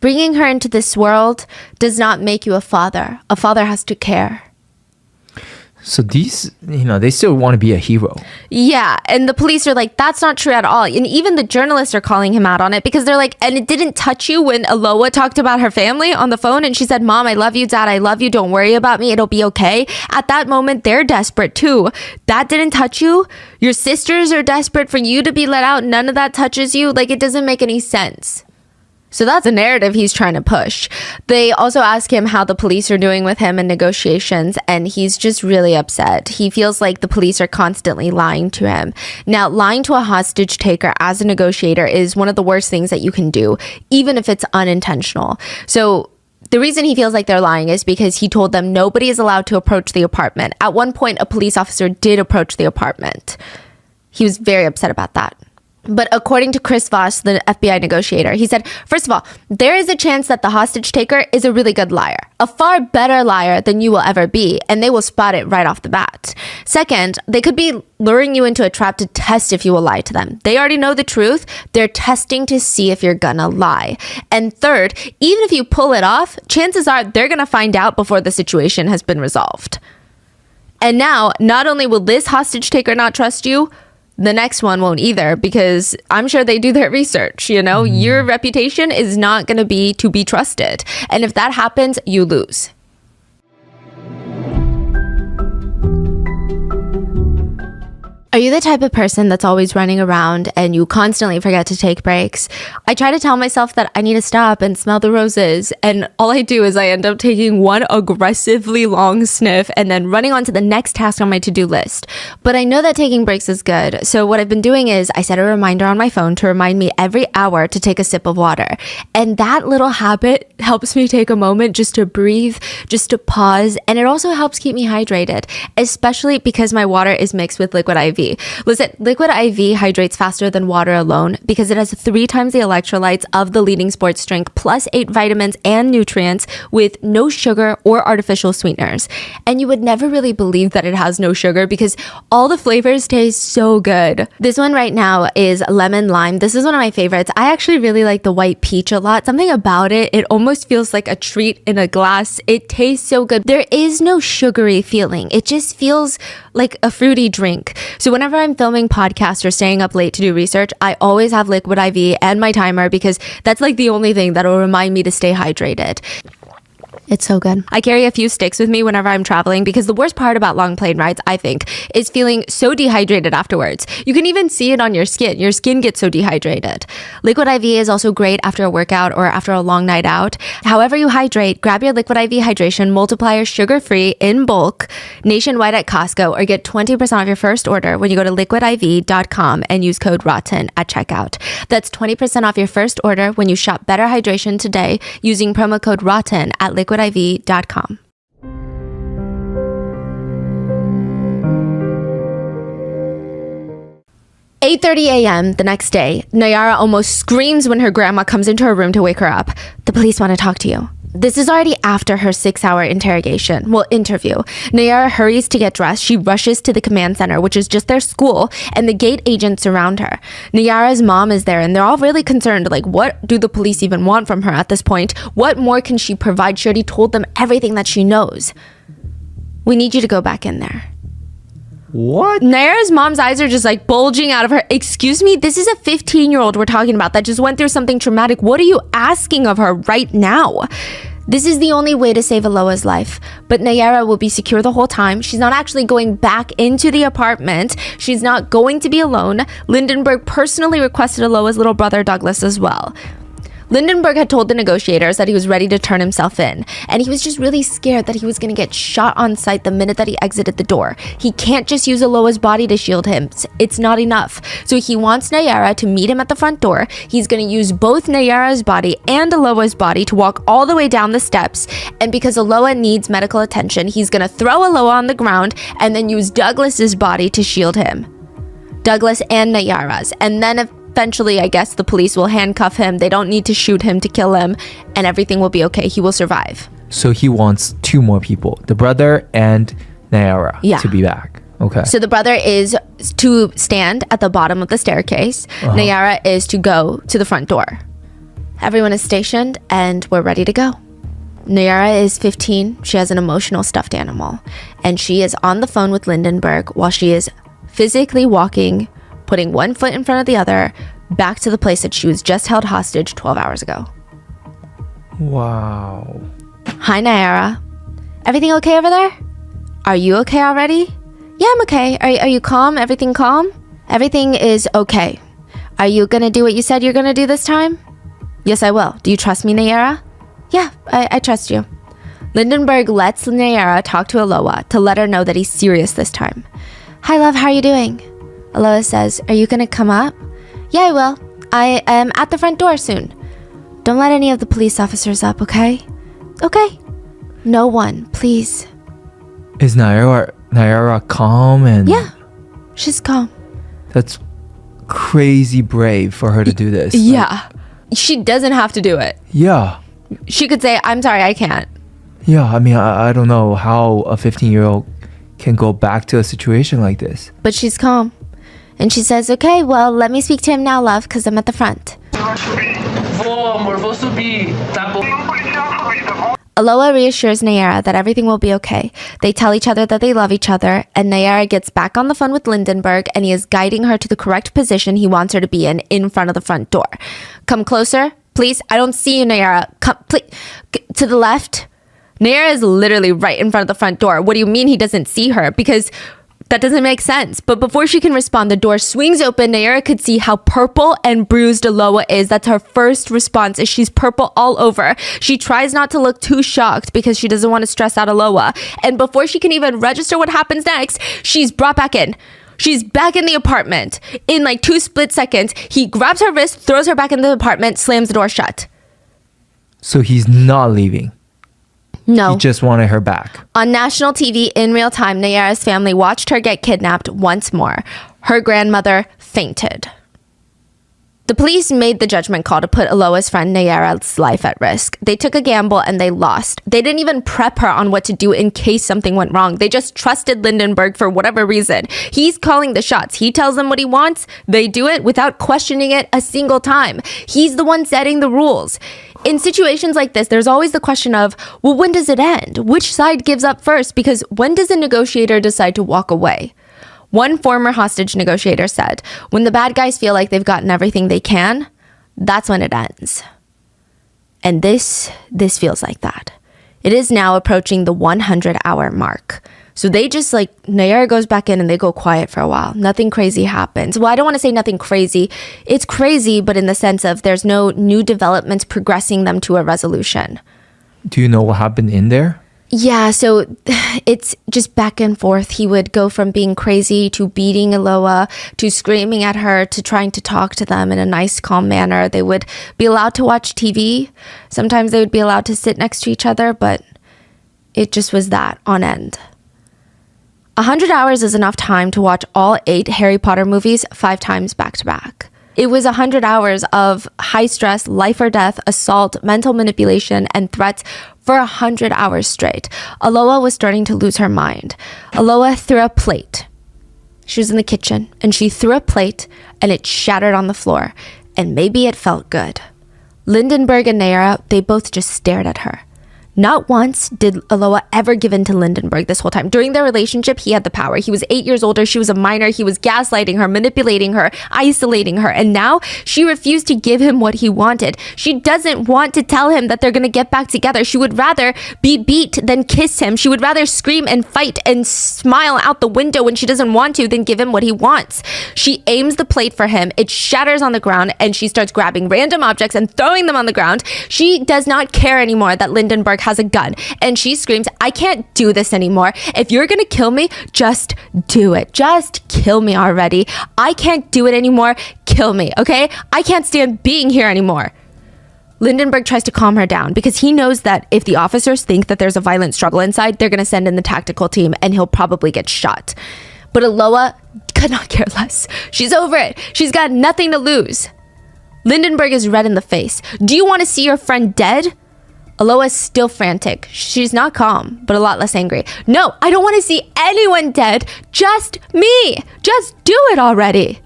bringing her into this world does not make you a father. A father has to care. So these, they still want to be a hero. Yeah, and the police are like, that's not true at all. And even the journalists are calling him out on it because they're like, and it didn't touch you when Aloha talked about her family on the phone and she said, Mom, I love you, Dad, I love you, don't worry about me, it'll be okay. At that moment, they're desperate too. That didn't touch you? Your sisters are desperate for you to be let out, none of that touches you? Like, it doesn't make any sense. So that's a narrative he's trying to push. They also ask him how the police are doing with him in negotiations, and he's just really upset. He feels like the police are constantly lying to him. Now, lying to a hostage taker as a negotiator is one of the worst things that you can do, even if it's unintentional. So the reason he feels like they're lying is because he told them nobody is allowed to approach the apartment. At one point, a police officer did approach the apartment. He was very upset about that. But according to Chris Voss, the FBI negotiator, he said, first of all, there is a chance that the hostage taker is a really good liar, a far better liar than you will ever be, and they will spot it right off the bat. Second, they could be luring you into a trap to test if you will lie to them. They already know the truth. They're testing to see if you're gonna lie. And third, even if you pull it off, chances are they're gonna find out before the situation has been resolved. And now, not only will this hostage taker not trust you, the next one won't either, because I'm sure they do their research. Your reputation is not going to be trusted. And if that happens, you lose. Are you the type of person that's always running around and you constantly forget to take breaks? I try to tell myself that I need to stop and smell the roses, and all I do is I end up taking one aggressively long sniff and then running on to the next task on my to-do list. But I know that taking breaks is good, so what I've been doing is I set a reminder on my phone to remind me every hour to take a sip of water. And that little habit helps me take a moment just to breathe, just to pause, and it also helps keep me hydrated, especially because my water is mixed with liquid IV. Listen, liquid IV hydrates faster than water alone because it has 3 times the electrolytes of the leading sports drink, plus 8 vitamins and nutrients with no sugar or artificial sweeteners. And you would never really believe that it has no sugar because all the flavors taste so good. This one right now is lemon lime. This is one of my favorites. I actually really like the white peach a lot. Something about it, it almost feels like a treat in a glass. It tastes so good. There is no sugary feeling. It just feels like a fruity drink. So whenever I'm filming podcasts or staying up late to do research, I always have liquid IV and my timer because that's like the only thing that'll remind me to stay hydrated. It's so good. I carry a few sticks with me whenever I'm traveling because the worst part about long plane rides, I think, is feeling so dehydrated afterwards. You can even see it on your skin. Your skin gets so dehydrated. Liquid IV is also great after a workout or after a long night out. However you hydrate, grab your Liquid IV Hydration Multiplier sugar-free in bulk nationwide at Costco or get 20% off your first order when you go to liquidiv.com and use code ROTTEN at checkout. That's 20% off your first order when you shop Better Hydration today using promo code ROTTEN at liquidiv.com. 8:30 a.m. the next day, Nayara almost screams when her grandma comes into her room to wake her up. The police want to talk to you. This is already after her 6-hour interview. Nayara hurries to get dressed. She rushes to the command center, which is just their school, and the gate agents surround her. Nayara's mom is there, and they're all really concerned. Like, what do the police even want from her at this point? What more can she provide? She already told them everything that she knows. We need you to go back in there. What? Nayara's mom's eyes are just like bulging out of her. Excuse me, this is a 15-year-old we're talking about that just went through something traumatic. What are you asking of her right now? This is the only way to save Aloha's life. But Nayara will be secure the whole time. She's not actually going back into the apartment. She's not going to be alone. Lindenberg personally requested Aloha's little brother Douglas as well. Lindenberg had told the negotiators that he was ready to turn himself in, and he was just really scared that he was going to get shot on sight the minute that he exited the door. He can't just use Aloha's body to shield him. It's not enough. So he wants Nayara to meet him at the front door. He's going to use both Nayara's body and Aloha's body to walk all the way down the steps, and because Aloha needs medical attention, he's going to throw Aloha on the ground and then use Douglas's body to shield him. Douglas and Nayara's, and then eventually, I guess the police will handcuff him. They don't need to shoot him to kill him, and everything will be okay. He will survive. So he wants 2 more people, the brother and Nayara, to be back. Okay. So the brother is to stand at the bottom of the staircase. Nayara is to go to the front door. Everyone is stationed, and we're ready to go. Nayara is 15. She has an emotional stuffed animal, and she is on the phone with Lindenberg while she is physically walking, putting one foot in front of the other, back to the place that she was just held hostage 12 hours ago. Wow. Hi, Nayara. Everything okay over there? Are you okay already? Yeah, I'm okay. Are you calm? Everything calm? Everything is okay. Are you gonna do what you said you're gonna do this time? Yes, I will. Do you trust me, Nayara? Yeah, I trust you. Lindenberg lets Nayara talk to Aloha to let her know that he's serious this time. Hi, love. How are you doing? Aloha says, are you gonna come up? Yeah, I will. I am at the front door soon. Don't let any of the police officers up, okay? Okay. No one, please. Is Nayara calm and... Yeah, she's calm. That's crazy brave for her to do this. Yeah. She doesn't have to do it. Yeah. She could say, I'm sorry, I can't. Yeah, I mean, I don't know how a 15-year-old can go back to a situation like this. But she's calm. And she says, okay, well, let me speak to him now, love, because I'm at the front. Vou, amor, vou subir. Tá bom. Tem policial subindo, vou. Aloha reassures Nayara that everything will be okay. They tell each other that they love each other, and Nayara gets back on the phone with Lindenberg, and he is guiding her to the correct position he wants her to be in front of the front door. Come closer, please. I don't see you, Nayara. Come, please. To the left. Nayara is literally right in front of the front door. What do you mean he doesn't see her? Because That doesn't make sense. But before she can respond, the door swings open. Nayara could see how purple and bruised Aloha is. That's her first response, is she's purple all over. She tries not to look too shocked because she doesn't want to stress out Aloha. And before she can even register what happens next, she's brought back in. She's back in the apartment. In like 2 split seconds, he grabs her wrist, throws her back into the apartment, slams the door shut. So he's not leaving. No. He just wanted her back. On national TV in real time, Nayara's family watched her get kidnapped once more. Her grandmother fainted. The police made the judgment call to put Aloha's friend Nayara's life at risk. They took a gamble and they lost. They didn't even prep her on what to do in case something went wrong. They just trusted Lindenberg for whatever reason. He's calling the shots. He tells them what he wants. They do it without questioning it a single time. He's the one setting the rules. In situations like this, there's always the question of, well, when does it end? Which side gives up first? Because when does a negotiator decide to walk away? One former hostage negotiator said, when the bad guys feel like they've gotten everything they can, that's when it ends. And this feels like that. It is now approaching the 100-hour mark. So they just Nayara goes back in and they go quiet for a while. Nothing crazy happens. Well, I don't want to say nothing crazy. It's crazy, but in the sense of there's no new developments progressing them to a resolution. Do you know what happened in there? Yeah, so it's just back and forth. He would go from being crazy to beating Aloha to screaming at her to trying to talk to them in a nice, calm manner. They would be allowed to watch TV. Sometimes they would be allowed to sit next to each other, but it just was that on end. 100 hours is enough time to watch all 8 Harry Potter movies 5 times back to back. It was 100 hours of high stress, life or death, assault, mental manipulation, and threats for 100 hours straight. Aloha was starting to lose her mind. Aloha threw a plate. She was in the kitchen, and she threw a plate, and it shattered on the floor. And maybe it felt good. Lindenberg and Nayara, they both just stared at her. Not once did Aloha ever give in to Lindenberg this whole time. During their relationship, he had the power. He was 8 years older. She was a minor. He was gaslighting her, manipulating her, isolating her. And now she refused to give him what he wanted. She doesn't want to tell him that they're going to get back together. She would rather be beat than kiss him. She would rather scream and fight and smile out the window when she doesn't want to than give him what he wants. She aims the plate for him. It shatters on the ground and she starts grabbing random objects and throwing them on the ground. She does not care anymore that Lindenberg has a gun, and she screams, I can't do this anymore. If you're gonna kill me, just do it. Just kill me already. I can't do it anymore. Kill me, okay? I can't stand being here anymore. Lindenberg tries to calm her down because he knows that if the officers think that there's a violent struggle inside, they're gonna send in the tactical team and he'll probably get shot. But Aloha could not care less. She's over it. She's got nothing to lose. Lindenberg is red in the face. Do you want to see your friend dead? Aloha's still frantic. She's not calm, but a lot less angry. No, I don't want to see anyone dead. Just me. Just do it already.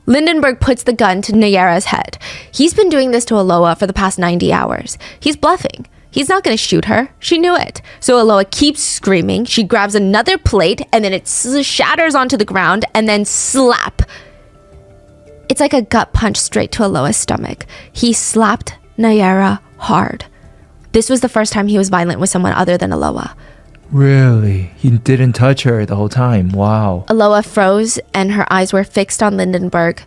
Lindenberg puts the gun to Nayara's head. He's been doing this to Aloha for the past 90 hours. He's bluffing. He's not going to shoot her. She knew it. So Aloha keeps screaming. She grabs another plate and then it shatters onto the ground and then slap. It's like a gut punch straight to Aloha's stomach. He slapped Nayara hard. This was the first time he was violent with someone other than Aloha. Really? He didn't touch her the whole time. Wow. Aloha froze and her eyes were fixed on Lindenberg.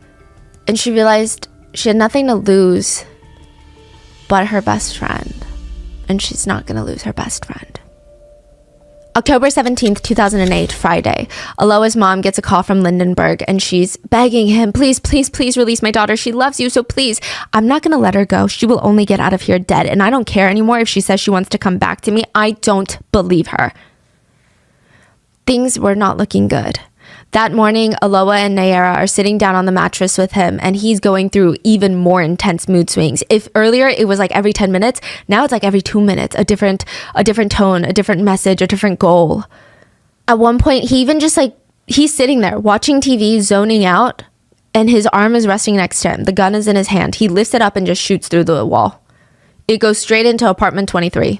And she realized she had nothing to lose but her best friend. And she's not going to lose her best friend. October 17th, 2008, Friday. Aloha's mom gets a call from Lindenberg and she's begging him, please, please, please release my daughter. She loves you, so please. I'm not going to let her go. She will only get out of here dead. And I don't care anymore if she says she wants to come back to me. I don't believe her. Things were not looking good. That morning, Aloha and Nayara are sitting down on the mattress with him and he's going through even more intense mood swings. If earlier it was like every 10 minutes, now it's like every 2 minutes, a different tone, a different message, a different goal. At one point, he even just he's sitting there watching TV, zoning out, and his arm is resting next to him. The gun is in his hand. He lifts it up and just shoots through the wall. It goes straight into apartment 23,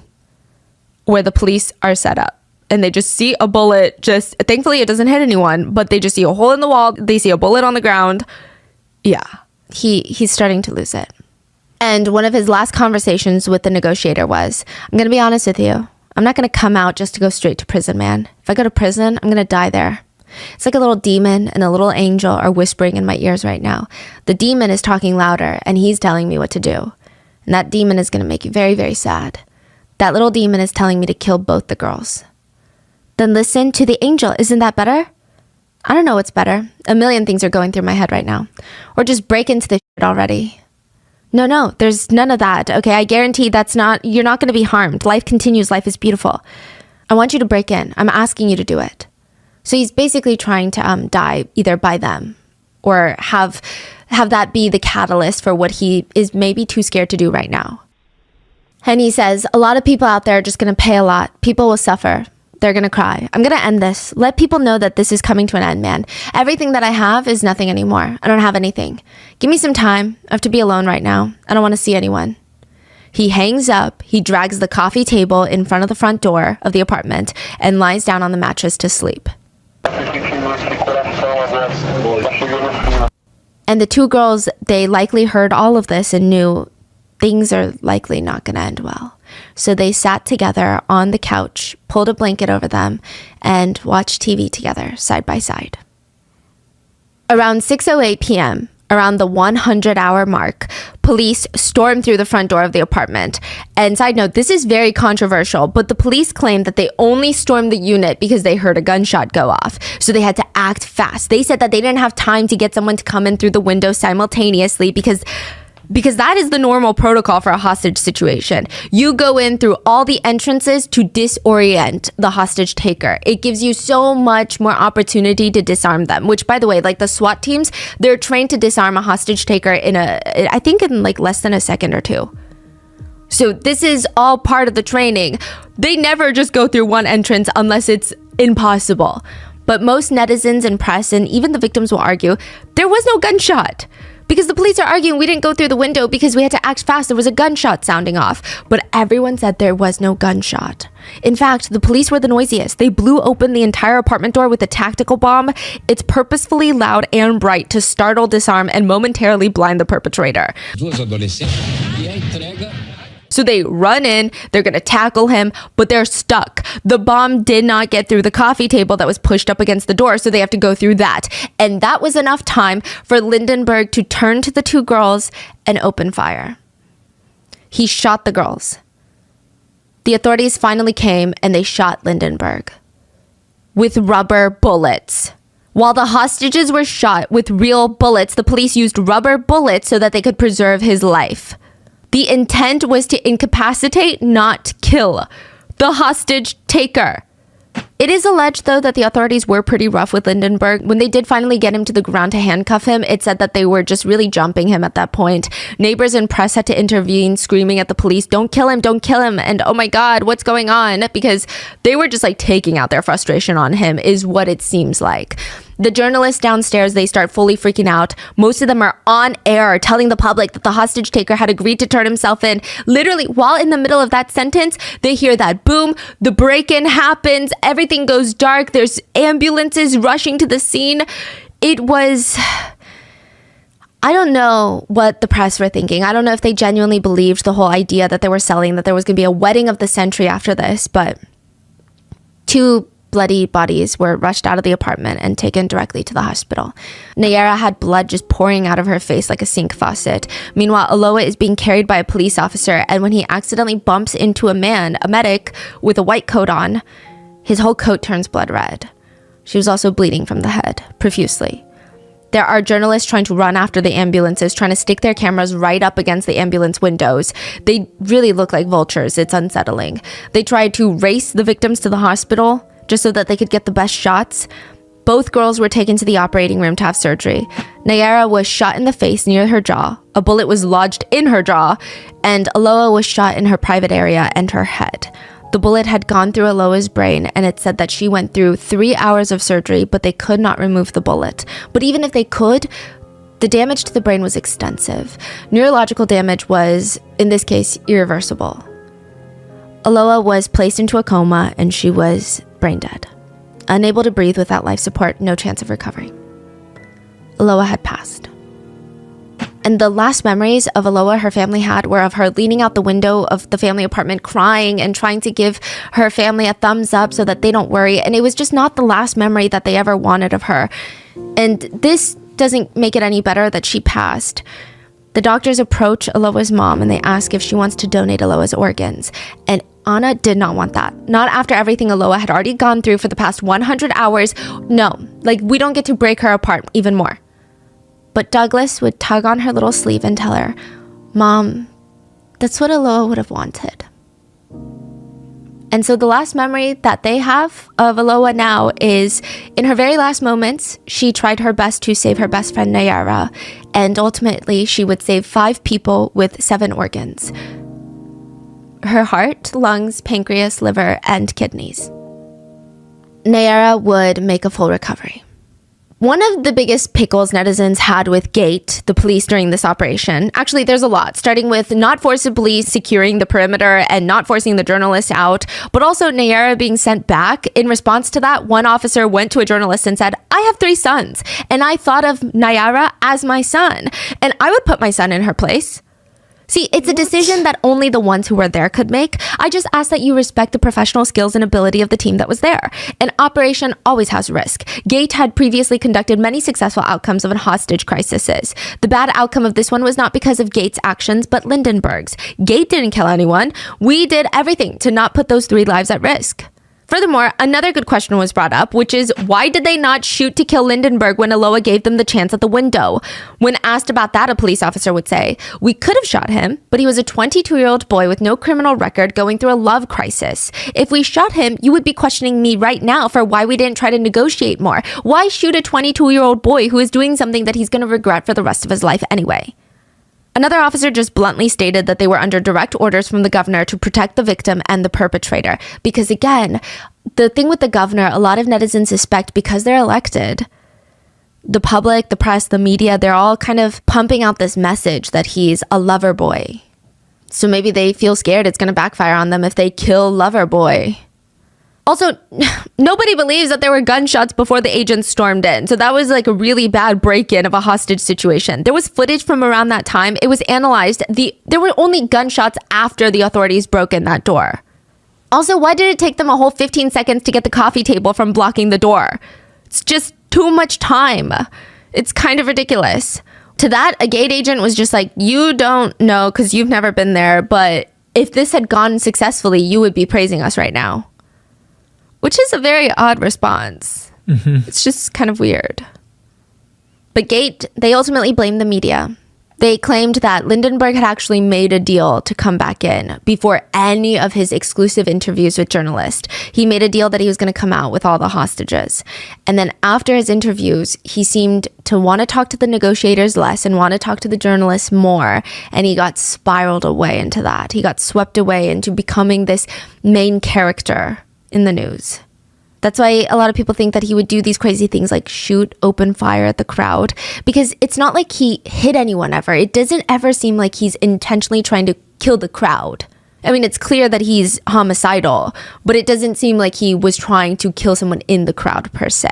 where the police are set up. And they just see a bullet, thankfully it doesn't hit anyone, but they just see a hole in the wall. They see a bullet on the ground. Yeah, he's starting to lose it. And one of his last conversations with the negotiator was, I'm going to be honest with you. I'm not going to come out just to go straight to prison, man. If I go to prison, I'm going to die there. It's like a little demon and a little angel are whispering in my ears right now. The demon is talking louder and he's telling me what to do. And that demon is going to make you very, very sad. That little demon is telling me to kill both the girls. Then listen to the angel. Isn't that better? I don't know what's better. A million things are going through my head right now. Or just break into the shit already. No, there's none of that. Okay, I guarantee you're not going to be harmed. Life continues. Life is beautiful. I want you to break in. I'm asking you to do it. So he's basically trying to die either by them or have that be the catalyst for what he is maybe too scared to do right now. And he says, a lot of people out there are just going to pay a lot. People will suffer. They're going to cry. I'm going to end this. Let people know that this is coming to an end, man. Everything that I have is nothing anymore. I don't have anything. Give me some time. I have to be alone right now. I don't want to see anyone. He hangs up. He drags the coffee table in front of the front door of the apartment and lies down on the mattress to sleep. And the two girls, they likely heard all of this and knew things are likely not going to end well. So they sat together on the couch, pulled a blanket over them, and watched TV together, side by side. Around 6:08 p.m., around the 100-hour mark, police stormed through the front door of the apartment. And side note, this is very controversial, but the police claimed that they only stormed the unit because they heard a gunshot go off. So they had to act fast. They said that they didn't have time to get someone to come in through the window simultaneously because that is the normal protocol for a hostage situation. You go in through all the entrances to disorient the hostage taker. It gives you so much more opportunity to disarm them, which, by the way, like the SWAT teams, they're trained to disarm a hostage taker in like less than a second or two. So this is all part of the training. They never just go through one entrance unless it's impossible. But most netizens and press and even the victims will argue there was no gunshot. Because the police are arguing we didn't go through the window because we had to act fast. There was a gunshot sounding off. But everyone said there was no gunshot. In fact, the police were the noisiest. They blew open the entire apartment door with a tactical bomb. It's purposefully loud and bright to startle, disarm, and momentarily blind the perpetrator. So they run in, they're going to tackle him, but they're stuck. The bomb did not get through the coffee table that was pushed up against the door, so they have to go through that. And that was enough time for Lindenberg to turn to the two girls and open fire. He shot the girls. The authorities finally came and they shot Lindenberg with rubber bullets. While the hostages were shot with real bullets, the police used rubber bullets so that they could preserve his life. The intent was to incapacitate, not kill the hostage taker. It is alleged, though, that the authorities were pretty rough with Lindenberg. When they did finally get him to the ground to handcuff him, it said that they were just really jumping him at that point. Neighbors and press had to intervene, screaming at the police, don't kill him, don't kill him. And oh my God, what's going on? Because they were just like taking out their frustration on him is what it seems like. The journalists downstairs, they start fully freaking out. Most of them are on air telling the public that the hostage taker had agreed to turn himself in. Literally, while in the middle of that sentence, they hear that boom, the break-in happens, everything goes dark, there's ambulances rushing to the scene. It was... I don't know what the press were thinking. I don't know if they genuinely believed the whole idea that they were selling, that there was going to be a wedding of the century after this, but two bloody bodies were rushed out of the apartment and taken directly to the hospital. Nayara had blood just pouring out of her face like a sink faucet. Meanwhile, Aloha is being carried by a police officer, and when he accidentally bumps into a medic with a white coat on, his whole coat turns blood red. She was also bleeding from the head, profusely. There are journalists trying to run after the ambulances, trying to stick their cameras right up against the ambulance windows. They really look like vultures. It's unsettling. They tried to race the victims to the hospital just so that they could get the best shots. Both girls were taken to the operating room to have surgery. Nayara was shot in the face near her jaw. A bullet was lodged in her jaw, and Aloha was shot in her private area and her head. The bullet had gone through Aloha's brain, and it said that she went through 3 hours of surgery, but they could not remove the bullet. But even if they could, the damage to the brain was extensive. Neurological damage was, in this case, irreversible. Aloha was placed into a coma, and she was brain dead. Unable to breathe without life support, no chance of recovery. Aloha had passed. And the last memories of Aloha her family had were of her leaning out the window of the family apartment crying and trying to give her family a thumbs up so that they don't worry. And it was just not the last memory that they ever wanted of her. And this doesn't make it any better that she passed. The doctors approach Aloha's mom and they ask if she wants to donate Aloha's organs. And Anna did not want that. Not after everything Aloha had already gone through for the past 100 hours. No, like we don't get to break her apart even more. But Douglas would tug on her little sleeve and tell her, Mom, that's what Aloha would have wanted. And so the last memory that they have of Aloha now is in her very last moments, she tried her best to save her best friend Nayara. And ultimately, she would save 5 people with 7 organs. Her heart, lungs, pancreas, liver, and kidneys. Nayara would make a full recovery. One of the biggest pickles netizens had with GATE, the police during this operation, actually there's a lot, starting with not forcibly securing the perimeter and not forcing the journalists out, but also Nayara being sent back. In response to that, one officer went to a journalist and said, I have 3 sons, and I thought of Nayara as my son, and I would put my son in her place. See, it's a decision that only the ones who were there could make. I just ask that you respect the professional skills and ability of the team that was there. An operation always has risk. GATE had previously conducted many successful outcomes of an hostage crises. The bad outcome of this one was not because of GATE's actions, but Lindenberg's. GATE didn't kill anyone. We did everything to not put those 3 lives at risk. Furthermore, another good question was brought up, which is why did they not shoot to kill Lindenberg when Aloha gave them the chance at the window? When asked about that, a police officer would say, we could have shot him, but he was a 22-year-old boy with no criminal record going through a love crisis. If we shot him, you would be questioning me right now for why we didn't try to negotiate more. Why shoot a 22-year-old boy who is doing something that he's going to regret for the rest of his life anyway? Another officer just bluntly stated that they were under direct orders from the governor to protect the victim and the perpetrator. Because again, the thing with the governor, a lot of netizens suspect because they're elected, the public, the press, the media, they're all kind of pumping out this message that he's a lover boy. So maybe they feel scared it's going to backfire on them if they kill lover boy. Also, nobody believes that there were gunshots before the agents stormed in. So that was like a really bad break-in of a hostage situation. There was footage from around that time. It was analyzed. There were only gunshots after the authorities broke in that door. Also, why did it take them a whole 15 seconds to get the coffee table from blocking the door? It's just too much time. It's kind of ridiculous. To that, a GATE agent was just like, you don't know because you've never been there, but if this had gone successfully, you would be praising us right now. Which is a very odd response. It's just kind of weird. But GATE, they ultimately blamed the media. They claimed that Lindenberg had actually made a deal to come back in before any of his exclusive interviews with journalists. He made a deal that he was going to come out with all the hostages. And then after his interviews, he seemed to want to talk to the negotiators less and want to talk to the journalists more. And he got spiraled away into that. He got swept away into becoming this main character in the news. That's why a lot of people think that he would do these crazy things like shoot open fire at the crowd, because it's not like he hit anyone ever. It doesn't ever seem like he's intentionally trying to kill the crowd. I mean, it's clear that he's homicidal, but it doesn't seem like he was trying to kill someone in the crowd per se.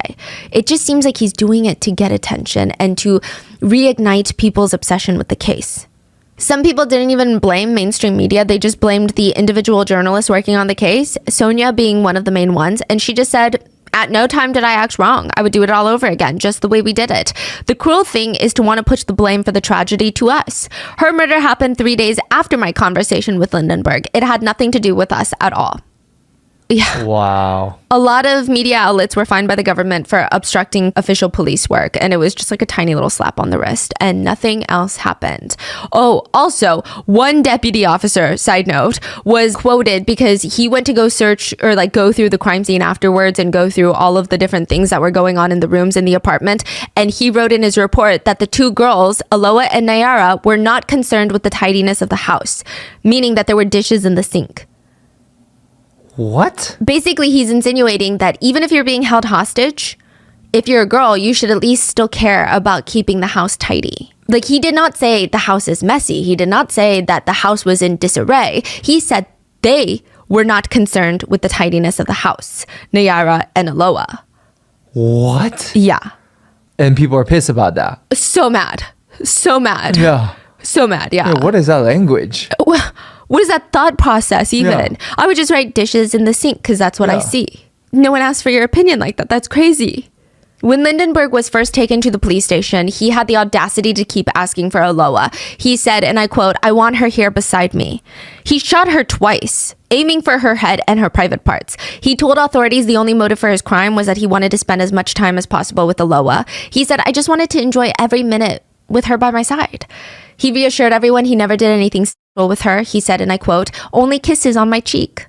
It just seems like he's doing it to get attention and to reignite people's obsession with the case. Some people didn't even blame mainstream media. They just blamed the individual journalists working on the case, Sonia being one of the main ones. And she just said, at no time did I act wrong. I would do it all over again, just the way we did it. The cruel thing is to want to push the blame for the tragedy to us. Her murder happened 3 days after my conversation with Lindenberg. It had nothing to do with us at all. Yeah. Wow. A lot of media outlets were fined by the government for obstructing official police work, and it was just like a tiny little slap on the wrist, and nothing else happened. Oh, also, one deputy officer, side note, was quoted because he went to go search or like go through the crime scene afterwards and go through all of the different things that were going on in the rooms in the apartment, and he wrote in his report that the 2 girls, Aloha and Nayara, were not concerned with the tidiness of the house, meaning that there were dishes in the sink. What? Basically, he's insinuating that even if you're being held hostage, if you're a girl, you should at least still care about keeping the house tidy. Like, he did not say the house is messy. He did not say that the house was in disarray. He said they were not concerned with the tidiness of the house, Nayara and Aloha. What? Yeah. And people are pissed about that. So mad. So mad. Yeah. So mad, yeah. Yeah, what is that language? What is that thought process even? Yeah. I would just write dishes in the sink because that's what I Yeah. see. No one asked for your opinion like that. That's crazy. When Lindenberg was first taken to the police station, he had the audacity to keep asking for Aloha. He said, and I quote, "I want her here beside me." He shot her twice, aiming for her head and her private parts. He told authorities the only motive for his crime was that he wanted to spend as much time as possible with Aloha. He said, "I just wanted to enjoy every minute with her by my side." He reassured everyone he never did anything sexual with her. He said, and I quote, "Only kisses on my cheek."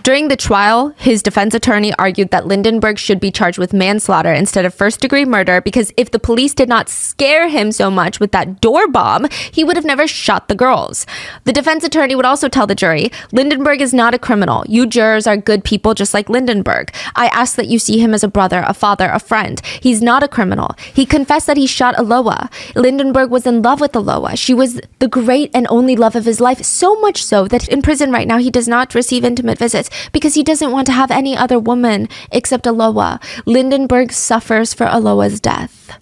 During the trial, his defense attorney argued that Lindenberg should be charged with manslaughter instead of first-degree murder because if the police did not scare him so much with that door bomb, he would have never shot the girls. The defense attorney would also tell the jury, "Lindenberg is not a criminal. You jurors are good people just like Lindenberg. I ask that you see him as a brother, a father, a friend. He's not a criminal. He confessed that he shot Aloha. Lindenberg was in love with Aloha. She was the great and only love of his life, so much so that in prison right now he does not receive intimate visits because he doesn't want to have any other woman except Aloha. Lindenberg suffers for Aloha's death."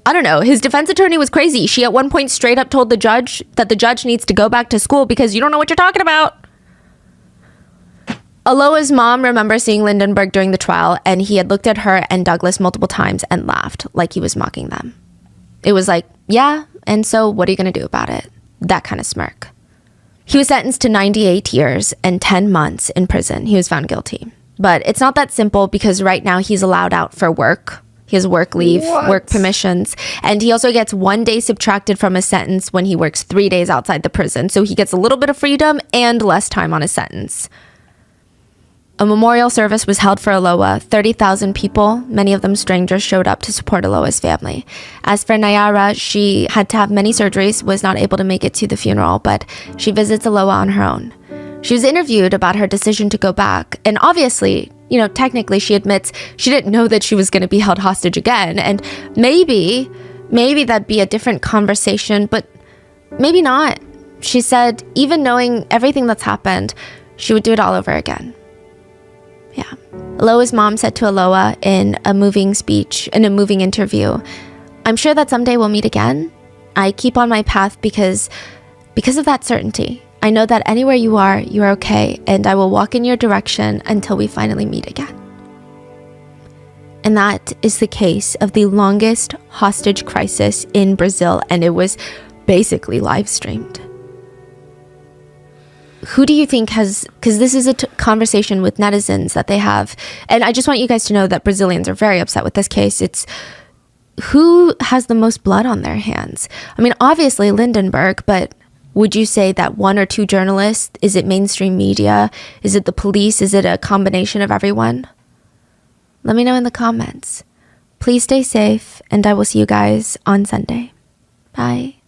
I don't know. His defense attorney was crazy. She at one point straight up told the judge that the judge needs to go back to school because you don't know what you're talking about. Aloha's mom remembers seeing Lindenberg during the trial, and he had looked at her and Douglas multiple times and laughed like he was mocking them. It was like, yeah, and so what are you going to do about it? That kind of smirk. He was sentenced to 98 years and 10 months in prison. He was found guilty. But it's not that simple because right now he's allowed out for work. He has work leave, work permissions, and he also gets 1 day subtracted from his sentence when he works 3 days outside the prison. So he gets a little bit of freedom and less time on his sentence. A memorial service was held for Aloha. 30,000 people, many of them strangers, showed up to support Aloha's family. As for Nayara, she had to have many surgeries, was not able to make it to the funeral, but she visits Aloha on her own. She was interviewed about her decision to go back, and obviously, technically she admits she didn't know that she was going to be held hostage again, and maybe that'd be a different conversation, but maybe not. She said, even knowing everything that's happened, she would do it all over again. Yeah. Aloha's mom said to Aloha in a moving speech, in a moving interview, "I'm sure that someday we'll meet again. I keep on my path because of that certainty. I know that anywhere you are okay, and I will walk in your direction until we finally meet again." And that is the case of the longest hostage crisis in Brazil, and it was basically live streamed. Who do you think has, because this is a conversation with netizens that they have, and I just want you guys to know that Brazilians are very upset with this case. It's who has the most blood on their hands? I mean, obviously Lindenberg, but would you say that one or two journalists? Is it mainstream media? Is it the police? Is it a combination of everyone? Let me know in the comments. Please stay safe, and I will see you guys on Sunday. Bye.